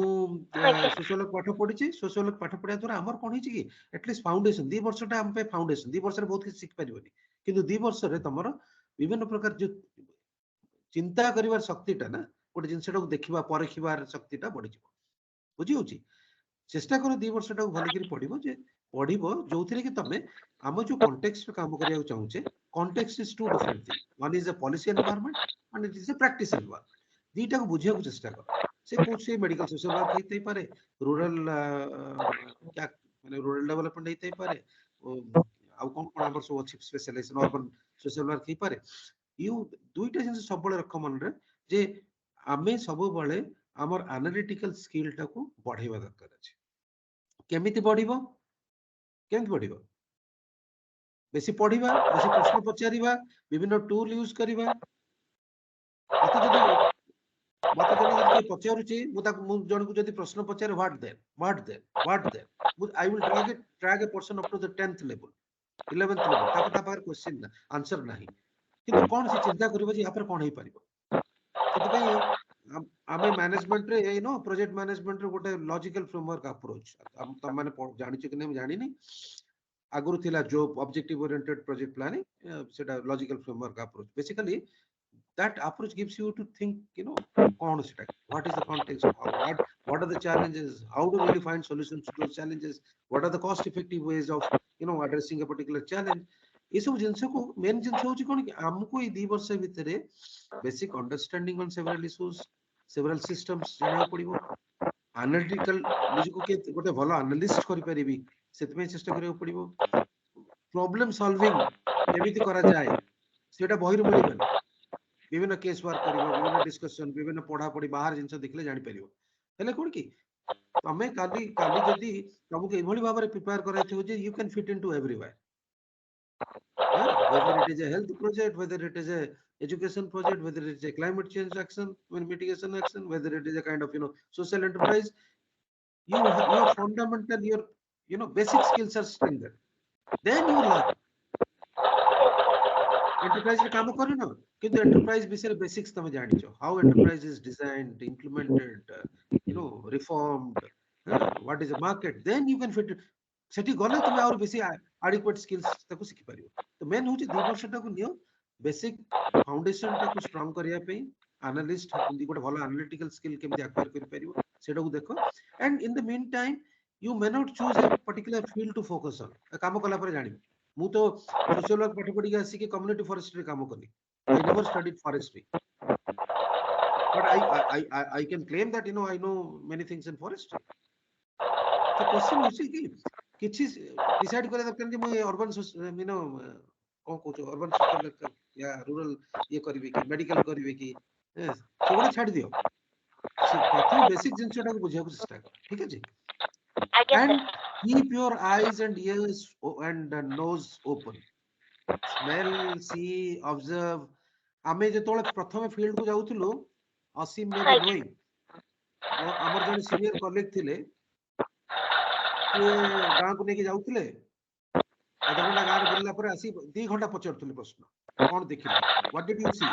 Speaker 2: ସୋସିଆଲ ୱାର୍କ ପାଠ ପଢିଛି। ସୋସିଆଲ ୱାର୍କ ପାଠ ପଢିବା ଦ୍ୱାରା ଆମର କଣ ହେଇଛି କି, ଆଟଲିଷ୍ଟ ଫାଉଣ୍ଡେସନ 2 ବର୍ଷଟା ଆମ ପାଇଁ ଫାଉଣ୍ଡେସନ। 2 ବର୍ଷରେ ବହୁତ କିଛି ଶିଖିପାରିବନି, କିନ୍ତୁ 2 ବର୍ଷରେ ତମର ବିଭିନ୍ନ ପ୍ରକାର ଯୋଉ ଚିନ୍ତା କରିବାର ଶକ୍ତିଟା ନା, ଗୋଟେ ଜିନିଷଟାକୁ ଦେଖିବା ପରଖିବାର ଶକ୍ତିଟା ବଢିଯିବ। ବୁଝି ହଉଛି? ଚେଷ୍ଟା କର 2 ବର୍ଷଟାକୁ ଭଲକିରି ପଢିବ ଯୋଉଥିରେ କି ତମେ ଆମ ଯୋଉ କଣ୍ଟେକ୍ସରେ କାମ କରିବାକୁ ଚାହୁଁଛେ, context is two different thing. One is a policy environment and it is a practical work. ଦିଟାକୁ ବୁଝିବାକୁ ଚେଷ୍ଟା କର। ସେ କୋଉ ସେ ମେଡିକାଲ ସୋସିଆଲ ୱାର୍କ ହେଇଥାଇପାରେ, ରୁରାଲ ମାନେ ରୁରାଲ ଡେଭଲପମେଣ୍ଟ ହେଇଥାଇପାରେ, ଆଉ କଣ କଣ ଆମର ସବୁ ଅଛି ସ୍ପେଶାଲାଇଜେସନ, ଅର୍ବାନ ସୋସିଆଲ ୱାର୍କ ହେଇପାରେ। ଦୁଇଟା ଜିନିଷ ସବୁବେଳେ ରଖ ମନରେ, ଯେ ଆମେ ସବୁବେଳେ ଆମର ଆନାଲିଟିକାଲ ସ୍କିଲଟାକୁ ବଢେଇବା ଦରକାର ଅଛି। କେମିତି ବଢିବ? ବେଶୀ ପଢିବା, ବେଶୀ ପ୍ରଶ୍ନ ପଚାରିବା, ବିଭିନ୍ନ ଟୁଲ ୟୁଜ କରିବା। ମତେ ଯଦି ଜଣେ କିଏ ପଚାରୁଛି, ମୁଁ ଜଣକୁ ଯଦି ପ୍ରଶ୍ନ ପଚାରେ what then, I will drag a person up to the 10th level, 11th level, ତା ପାଖରେ କ୍ୱେଶ୍ଚିନ୍ ନା ଆନ୍ସର ନାହିଁ, କିନ୍ତୁ କଣ ସେ ଚିନ୍ତା କରିବ ଯେ ୟା ପରେ କଣ ହେଇପାରିବ। ସେଥିପାଇଁ ଆମେ ମ୍ୟାନେଜମେଣ୍ଟରେ ପ୍ରୋଜେକ୍ଟ ମ୍ୟାନେଜମେଣ୍ଟରେ ଗୋଟେ ଲଜିକାଲ ଫ୍ରେମୱାର୍କ ଆପ୍ରୋଚ ତମମାନେ ଜାଣିଛ କି ନାହିଁ ମୁଁ ଜାଣିନି, ଆଗରୁ ଥିଲା job objective oriented project planning, ସେଟା logical framework approach. Basically that approach gives you to think, what is the context, what are the challenges, how to really find solutions to those challenges, what are the cost effective ways of addressing a particular challenge. ये सब जिनस को main जिनस होची कोन कि हमको ई 2 वर्ष भितरे basic understanding on several issues several systems जाना पड़िबो analytical निजको के गोटे भलो एनालिस्ट करि परिबी सेतमे चेष्टा करियो पड़िबो प्रॉब्लम सॉल्विंग केमिति करा जाय सेटा बहिर मिलिबन विभिन्न केस वर्क करिवो विभिन्न डिस्कशन विभिन्न पढ़ा पढ़ी बाहर जिनस देखले जानि परिवो हेले कोन कि तमे काली काली जदी तुमको एभली भाबरे प्रिपेयर कराइथिबो जे you can fit into everywhere whether it is a health project, whether it is a education project, whether it is a climate change action, mitigation action, whether it is a kind of social enterprise, your fundamental basic skills are strengthened. Then you learn. Enterprise रे काम करिन किंतु enterprise विषय basics तमे जानिछो how enterprise is designed, implemented, reformed, what is the market, then you can fit it. सेठी गले तुम और बेसी adequate skills ताको सिखि परियो तो मेन होची 2 वर्ष टाको नियो बेसिक फाउंडेशन टाको स्ट्रांग करिया पे एनालिस्ट हकुंदी गोटे भलो एनालिटिकल स्किल केमि एक्वायर करि परियो सेटाको देखो and in the meantime you may not choose a particular field to focus on काम कला पर जानि मु तो सोशियोलॉजी पाठ पढ़ी आसी के कम्युनिटी फॉरेस्ट्री काम कली I never studied forestry but I can claim that I know many things in forestry. So question होची कि किछि डिसाइड करे दरकार जे मैं अर्बन कोन कहू अर्बन सोशल वर्कर या रूरल ये करबे कि मेडिकल करबे कि से गोटे छाड़ दियो प्रथम बेसिक जिंसटा को बुझिया को चेष्टा कर ठीक अछि and keep your eyes and ears and nose open smell see observe आमे जेतोले प्रथम फील्ड को जाउथुलो असीम मे बी नोइंग हमर जने सीनियर कॉलेज थिले ये गाँ को लेके जाउथले आधा घंटा गाँ बुलला पर आसी 2 घंटा पचरथुले प्रश्न कोन देखिले व्हाट डिड यू सी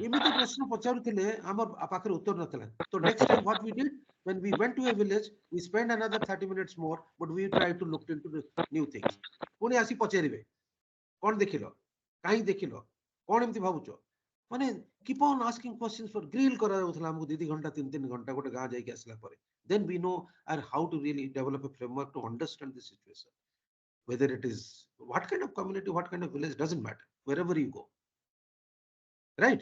Speaker 2: एमिति प्रश्न पचारुथिले हमर पाखर उत्तर नथला तो next time what we did when we went to a village we spent another 30 minutes more but we tried to look into the new things पुणी आसी पचेरिबे कोन देखिलो काई देखिलो कोन एमति भाबुचो माने keep on asking questions for grill करा होथला हमको 2 घंटा 3 घंटा गोटे गाँ जाई के आसला परे then we know and how to really develop a framework to understand the situation whether it is what kind of community what kind of village doesn't matter wherever you go right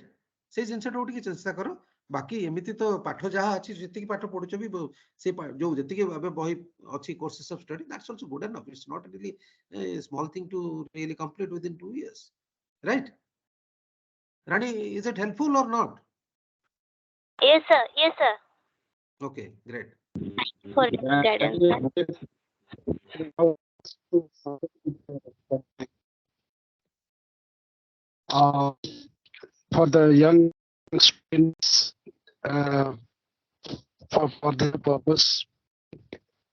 Speaker 2: से जिनसे टोटी की चेष्टा करो बाकी एमिति तो पाठ जहा अछि जति की पाठ पढुछ भी से जो जति के अबे बही अछि courses of study that's also good enough it's not really a small thing to really complete within 2 years right Rani is it helpful or not
Speaker 4: Yes sir
Speaker 2: okay great
Speaker 4: for guidance
Speaker 6: For the young students, for their purpose,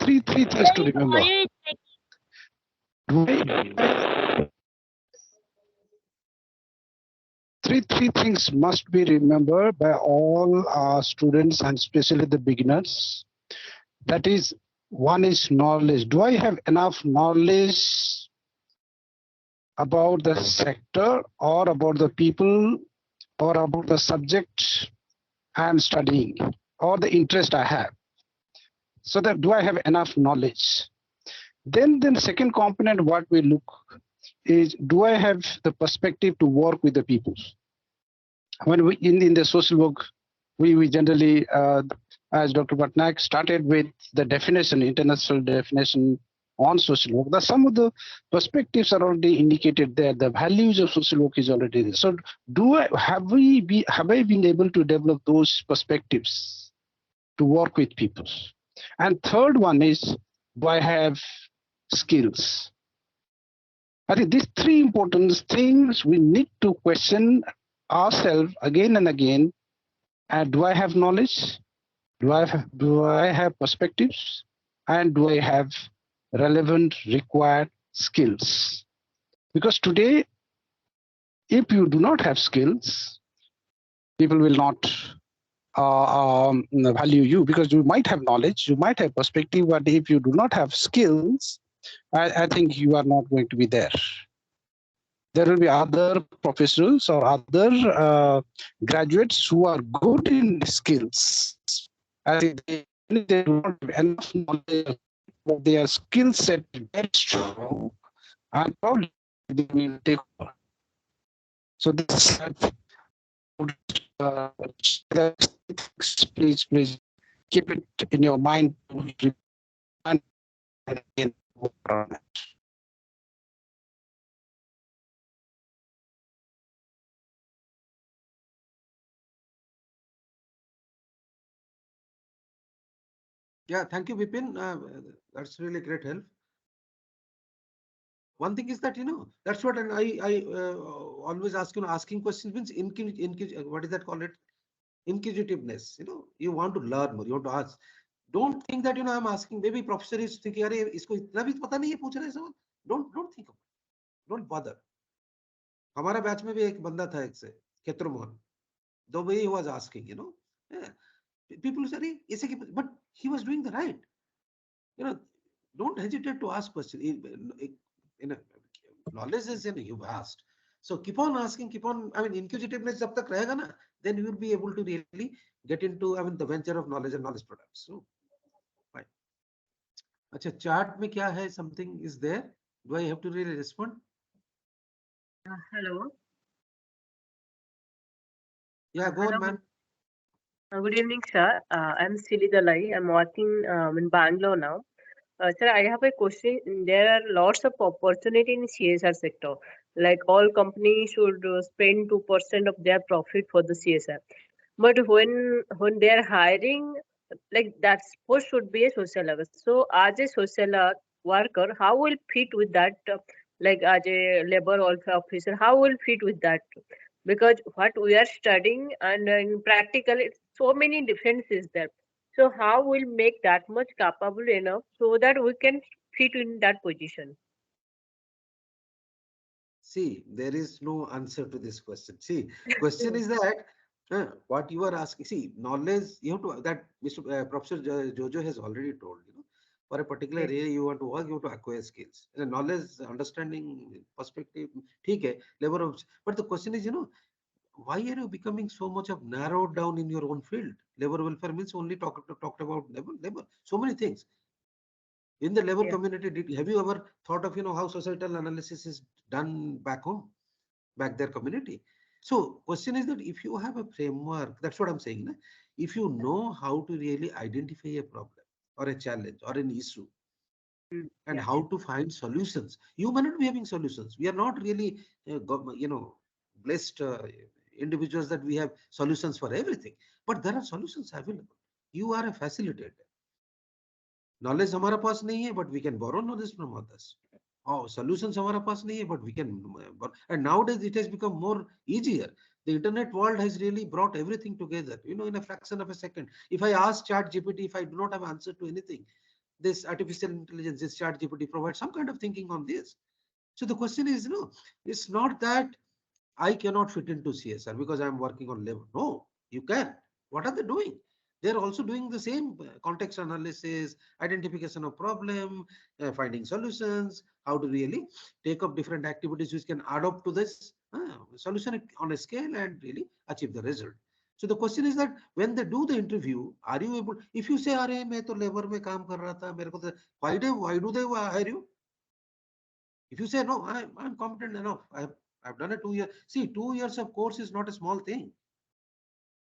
Speaker 6: three things to remember. Three things must be remembered by all students and especially the beginners. That is, one is knowledge. Do I have enough knowledge about the sector or about the people or about the subject I am studying or the interest I have? So that do I have enough knowledge? Then the second component what we look is, do I have the perspective to work with the people? When we in the social work, we generally, as Dr. Pattanaik started with the definition, international definition on social work, some of the perspectives are already indicated there. The values of social work is already there. So have I been able to develop those perspectives to work with people? And third one is, do I have skills? I think these three important things we need to question ourselves again and again. And do I have knowledge? Do I have perspectives? And do I have relevant required skills? Because today, if you do not have skills, people will not value you, because you might have knowledge, you might have perspective, but if you do not have skills, I think you are not going to be there. There will be other professionals or other graduates who are good in skills. I think they do not have enough knowledge, but their skill set is very strong, and probably take over. So this uh, please keep it in your mind and again work on it.
Speaker 2: Yeah, thank you, Vipin. That's really great help. One thing is that, that's what, and I always ask, asking questions means what is that called it? Inquisitiveness. You want to learn more, you want to ask. Don't think that, I'm asking, maybe professor is thinking, अरे इसको इतना भी पता नहीं है पूछ रहे हैं सवाल. Don't think of it. Don't bother. हमारा बैच में भी एक बंदा था एक से, केतुर Mohan. The way he was asking, yeah. People say, but he was doing the right. Don't hesitate to ask questions. Knowledge is you've asked. So keep on asking, keep on, inquisitiveness jab tak rahega na, then you will be able to really get into, the venture of knowledge and knowledge products. So, fine. Acha, chart mein kya hai? Something is there. Do I have to really respond?
Speaker 7: Hello.
Speaker 2: Yeah, go on, man.
Speaker 7: Good evening, sir. I'm Sili Dalai. I'm working in Bangalore now. Sir, I have a question. There are lots of opportunity in CSR sector. Like all companies should spend 2% of their profit for the CSR. But when they are hiring, like that post should be a social worker. So as a social worker, how will fit with that? Like as a labor welfare officer, how will fit with that? Because what we are studying and in practical, it's so many differences there. So how will make that much capable enough so that we can fit in that position?
Speaker 2: See, there is no answer to this question. See, question is that what you are asking. See, knowledge, you have to, that Mr. Professor Jojo has already told, for a particular
Speaker 7: Yes.
Speaker 2: area you want to work, you have to acquire skills. Knowledge, understanding, perspective, okay, labor of, but the question is, why are you becoming so much of narrowed down in your own field? Labor welfare means only talked about labor, so many things. In the labor
Speaker 7: Yeah.
Speaker 2: community, have you ever thought of, how societal analysis is done back home, back their community? So question is that if you have a framework, that's what I'm saying. Na? If you know how to really identify a problem or a challenge or an issue and
Speaker 7: Yeah.
Speaker 2: how to find solutions, you may not be having solutions. We are not really, blessed individuals that we have solutions for everything, but there are solutions available. You are a facilitator. Knowledge हमारा पास नहीं है, but we can borrow knowledge from others. Oh, solutions हमारा पास नहीं है, but we can. And nowadays it has become more easier. The internet world has really brought everything together, in a fraction of a second. If I ask Chat GPT, if I do not have answer to anything, this artificial intelligence, this Chat GPT provides some kind of thinking on this. So the question is, it's not that I cannot fit into CSR because I'm working on labor. No, you can. What are they doing? They're also doing the same context analysis, identification of problem, finding solutions, how to really take up different activities which can add up to this solution on a scale and really achieve the result. So the question is that when they do the interview, are you able? If you say, "अरे मैं तो labor में काम कर रहा था, मेरे को तो," why do they hire you? If you say, "No, I'm competent enough. I've done a 2 year." See, 2 years of course is not a small thing.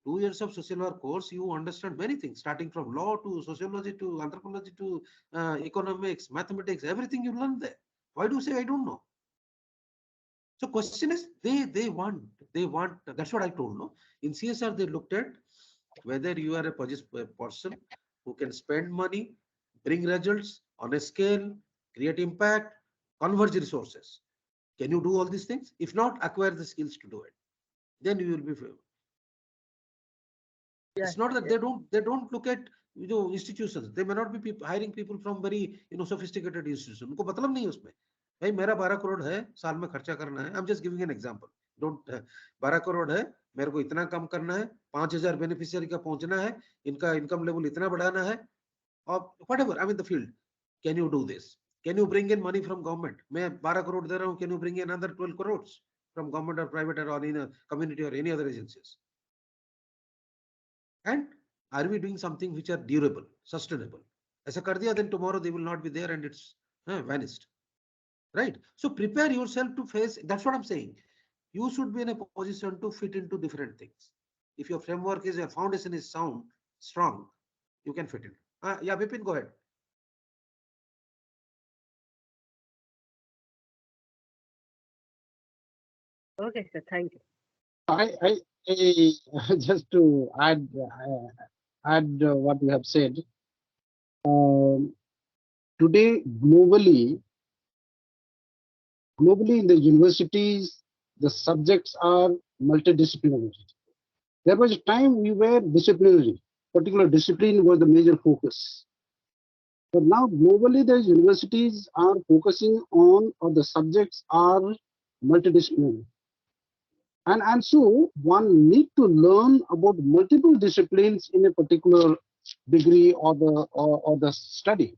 Speaker 2: 2 years of social work course, you understand many things, starting from law to sociology to anthropology to economics, mathematics, everything you learn there. Why do you say I don't know? So question is, they want, that's what I told, no? In CSR, they looked at whether you are a person who can spend money, bring results on a scale, create impact, converge resources. Can you do all these things? If not, acquire the skills to do it. Then you will be favored.
Speaker 7: Yes.
Speaker 2: It's not that they don't look at institutions. They may not be hiring people from very sophisticated institutions. उनको मतलब नहीं है उसमें. भाई मेरा 12 करोड़ है, साल में खर्चा करना है. I'm just giving an example. Don't 12 crore है, मेरे को इतना कम करना है, 5,000 बेनिफिशियरी का पहुंचना है, इनका इनकम लेवल इतना बढ़ाना है, और whatever. I mean the field. Can you do this? Can you bring in money from government? मैं 12 करोड़ दे रहा हूँ. Can you bring in another 12 crores from government or private or in a community or any other agencies? And are we doing something which are durable, sustainable? ऐसा कर दिया, then tomorrow they will not be there and it's vanished. right? So prepare yourself to face, that's what I'm saying. You should be in a position to fit into different things. If your framework is, your foundation is sound, strong, you can fit in. Yeah, Vipin, go ahead.
Speaker 7: Okay, sir. Thank you.
Speaker 6: I just to add what you have said. Um, Today, globally in the universities, the subjects are multidisciplinary. There was a time we were disciplinary. Particular discipline was the major focus. But now globally, the universities are focusing on, or the subjects are multidisciplinary. And so one need to learn about multiple disciplines in a particular degree or the study,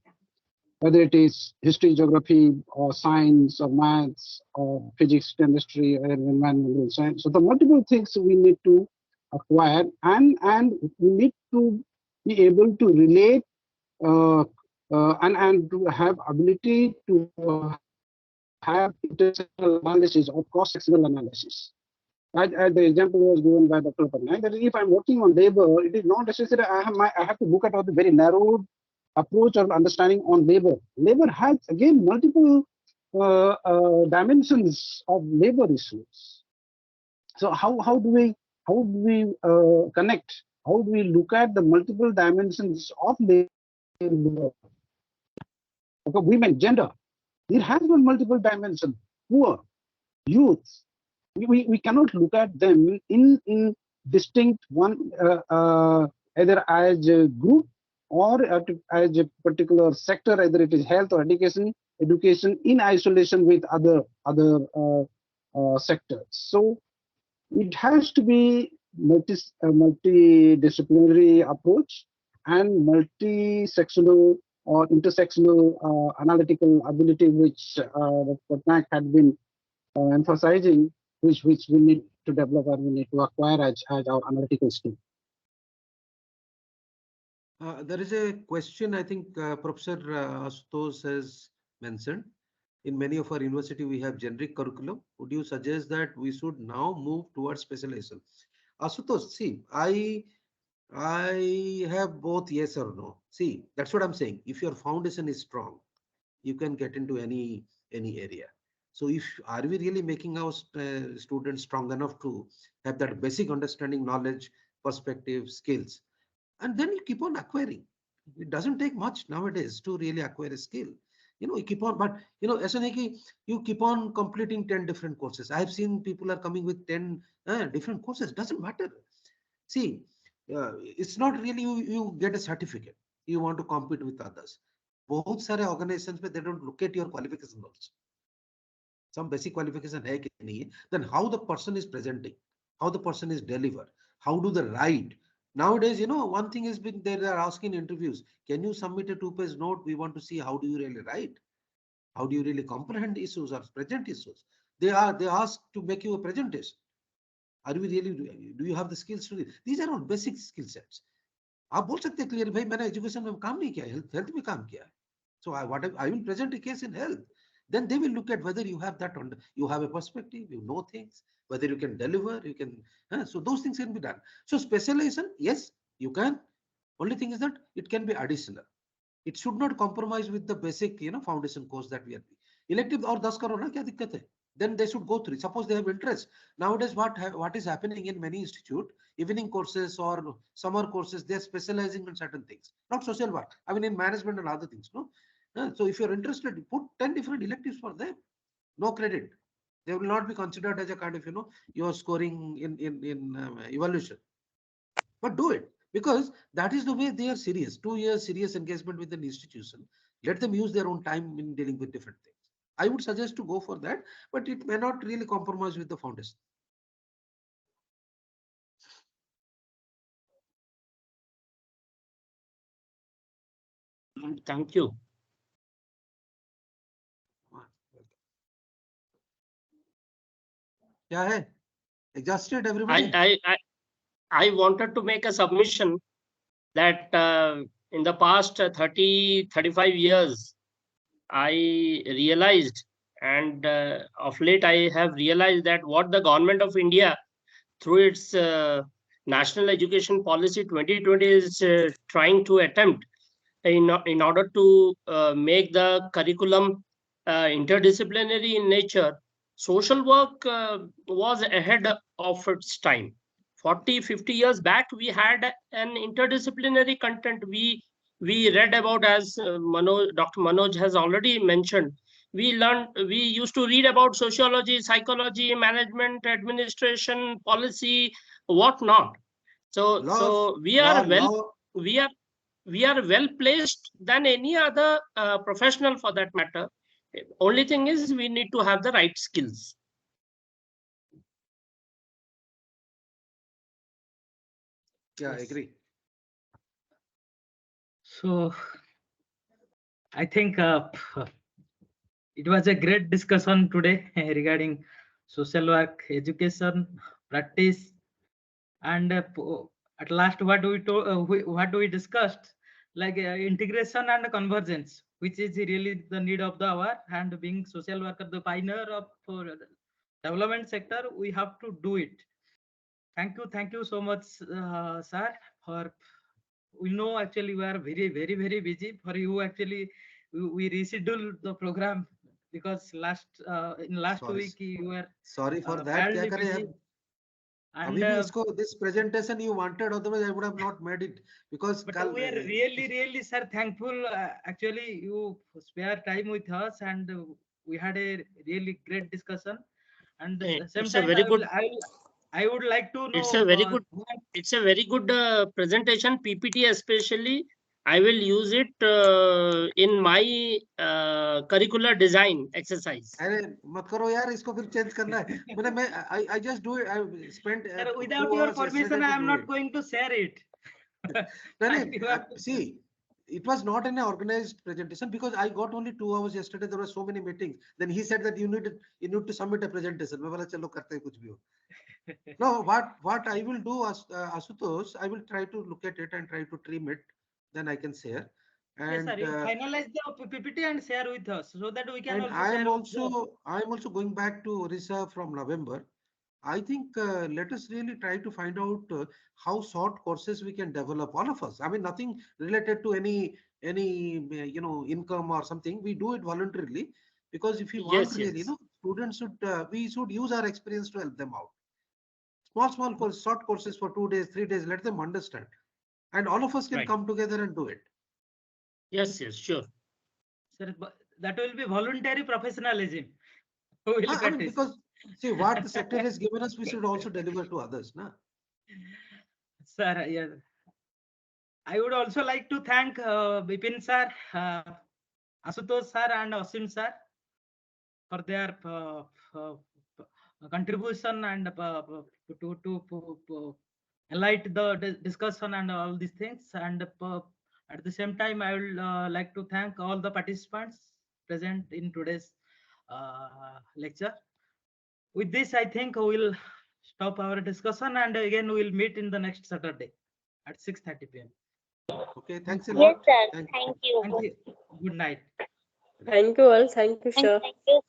Speaker 6: whether it is history, geography, or science, or maths, or physics, chemistry, or environmental science. So the multiple things we need to acquire, and we need to be able to relate and to have ability to have intersectional analysis or cross-sectional analysis. As the example was given by Dr. Pattanaik, that if I'm working on labor, it is not necessary I have to look at all the very narrow approach or understanding on labor. Labor has again multiple dimensions of labor issues. So how do we connect? How do we look at the multiple dimensions of labor? Okay, women, gender. It has got multiple dimensions. Poor, youth. We cannot look at them in distinct one either as a group or as a particular sector, either it is health or education in isolation with other sectors. So it has to be multidisciplinary approach and multi-sectional or intersectional analytical ability, which Dr. Pattanaik had been emphasizing, which we need to develop or we need to acquire as our analytical skill.
Speaker 2: There is a question I think Professor Ashutosh has mentioned. In many of our university, we have generic curriculum. Would you suggest that we should now move towards specialization? Ashutosh, see, I have both yes or no. See, that's what I'm saying. If your foundation is strong, you can get into any area. So if are we really making our students strong enough to have that basic understanding, knowledge, perspective, skills, and then you keep on acquiring. It doesn't take much nowadays to really acquire a skill. You keep on, but SNAK, you keep on completing 10 different courses. I've seen people are coming with 10 different courses. Doesn't matter. See, it's not really you get a certificate. You want to compete with others. बहुत सारे organizations में they don't look at your qualification also. Some basic qualification है कि नहीं है. Then how the person is presenting, how the person is delivered, how do they write. Nowadays, one thing has been they are asking interviews. Can you submit a 2-page note? We want to see how do you really write, how do you really comprehend issues or present issues. They ask to make you a presentation. Are we really do you have the skills to do? These are all basic skill sets. आप बोल सकते हैं clear भाई मैंने education में काम नहीं किया है, हेल्थ में काम किया है. So I will present a case in health. Then they will look at whether you have you have a perspective, you know things, whether you can deliver, you can. So those things can be done. So specialization, yes, you can. Only thing is that it can be additional. It should not compromise with the basic, foundation course that we are. Elective or 10 karo na kya dikkat hai? Then they should go through. Suppose they have interest. Nowadays, what is happening in many institute, evening courses or summer courses, they're specializing in certain things, not social work. I mean, in management and other things, no. So if you're interested, put 10 different electives for them. No credit. They will not be considered as a kind of, you're scoring in evaluation. But do it because that is the way they are serious. 2 years serious engagement with an institution. Let them use their own time in dealing with different things. I would suggest to go for that, but it may not really compromise with the foundation.
Speaker 3: Thank you.
Speaker 2: Yeah, hey, exhausted everybody.
Speaker 3: I wanted to make a submission that in the past 30-35 years, I realized And of late, I have realized that what the government of India, through its National Education Policy 2020, is trying to attempt in order to make the curriculum interdisciplinary in nature. Social work was ahead of its time. 40, 50 years back, we had an interdisciplinary content. We read about, as Dr. Manoj has already mentioned, we used to read about sociology, psychology, management, administration, policy, whatnot. So we are we are we are well placed than any other professional for that matter. Only thing is we need to have the right skills.
Speaker 2: Yeah, I
Speaker 1: Yes.
Speaker 2: agree.
Speaker 1: So I think it was a great discussion today regarding social work, education, practice, and at last what we discussed, like integration and convergence, which is really the need of the hour. And being social worker, the pioneer of development sector, we have to do it. Thank you so much, sir. For we know actually we are very busy. For you, actually, we rescheduled the program because in last
Speaker 2: Sorry,
Speaker 1: week you were
Speaker 2: sorry for that.
Speaker 1: badly
Speaker 2: क्या करें
Speaker 1: busy.
Speaker 2: यार?
Speaker 1: And
Speaker 2: अभी भी इसको this presentation you wanted, otherwise I would have not made it because
Speaker 1: but
Speaker 2: कल
Speaker 1: we are really, sir, thankful. Actually, you spare time with us, and we had a really great discussion. And at the same
Speaker 3: It's a
Speaker 1: time,
Speaker 3: very good.
Speaker 1: I would like to know.
Speaker 3: It's a very good. It's a very good presentation, PPT especially. I will use it in my curricular design exercise.
Speaker 2: अरे मत करो यार, इसको फिर change करना है. मैं I just do it. I spent
Speaker 1: Sir,
Speaker 2: 2
Speaker 1: without your
Speaker 2: hours
Speaker 1: permission,
Speaker 2: yesterday
Speaker 1: I
Speaker 2: to
Speaker 1: am
Speaker 2: do
Speaker 1: not
Speaker 2: it.
Speaker 1: going to share it.
Speaker 2: No,
Speaker 1: You have to-
Speaker 2: see, it was not an organized presentation because I got only 2 hours yesterday. There were so many meetings. Then he said that you need to submit a presentation. मैं बोला चलो करते हैं कुछ भी हो. No, what I will do, Asutosh, I will try to look at it and try to trim it. Then I can share.
Speaker 1: Yes,
Speaker 2: And
Speaker 1: sir. You finalize the PPT and share with us so that we can
Speaker 2: and
Speaker 1: also share with them.
Speaker 2: I am also going back to Orissa from November. I think let us really try to find out how short courses we can develop, all of us. I mean, nothing related to any income or something. We do it voluntarily because if we want
Speaker 3: Yes,
Speaker 2: really,
Speaker 3: yes.
Speaker 2: students should we should use our experience to help them out. Small course, short courses for 2 days, 3 days. Let them understand, and all of us can
Speaker 3: Right.
Speaker 2: come together and do it.
Speaker 3: Yes, yes, sure.
Speaker 1: Sir, that will be voluntary professionalism. We will
Speaker 2: I mean,
Speaker 1: practice.
Speaker 2: because see what the sector has given us, we should also deliver to others, na?
Speaker 1: Sir, yeah. I would also like to thank Bipin sir, Asutosh sir, and Asim sir for their contribution and to enlighten the discussion and all these things. And at the same time, I would like to thank all the participants present in today's lecture. With this, I think we'll stop our discussion, and again we'll meet in the next Saturday at 6:30 p.m.
Speaker 2: Okay, thanks a
Speaker 4: Yes,
Speaker 2: lot.
Speaker 4: sir.
Speaker 2: Thank
Speaker 4: Thank you.
Speaker 1: Thank you. Good night.
Speaker 7: Thank you all. Thank you, sir.
Speaker 4: Thank you.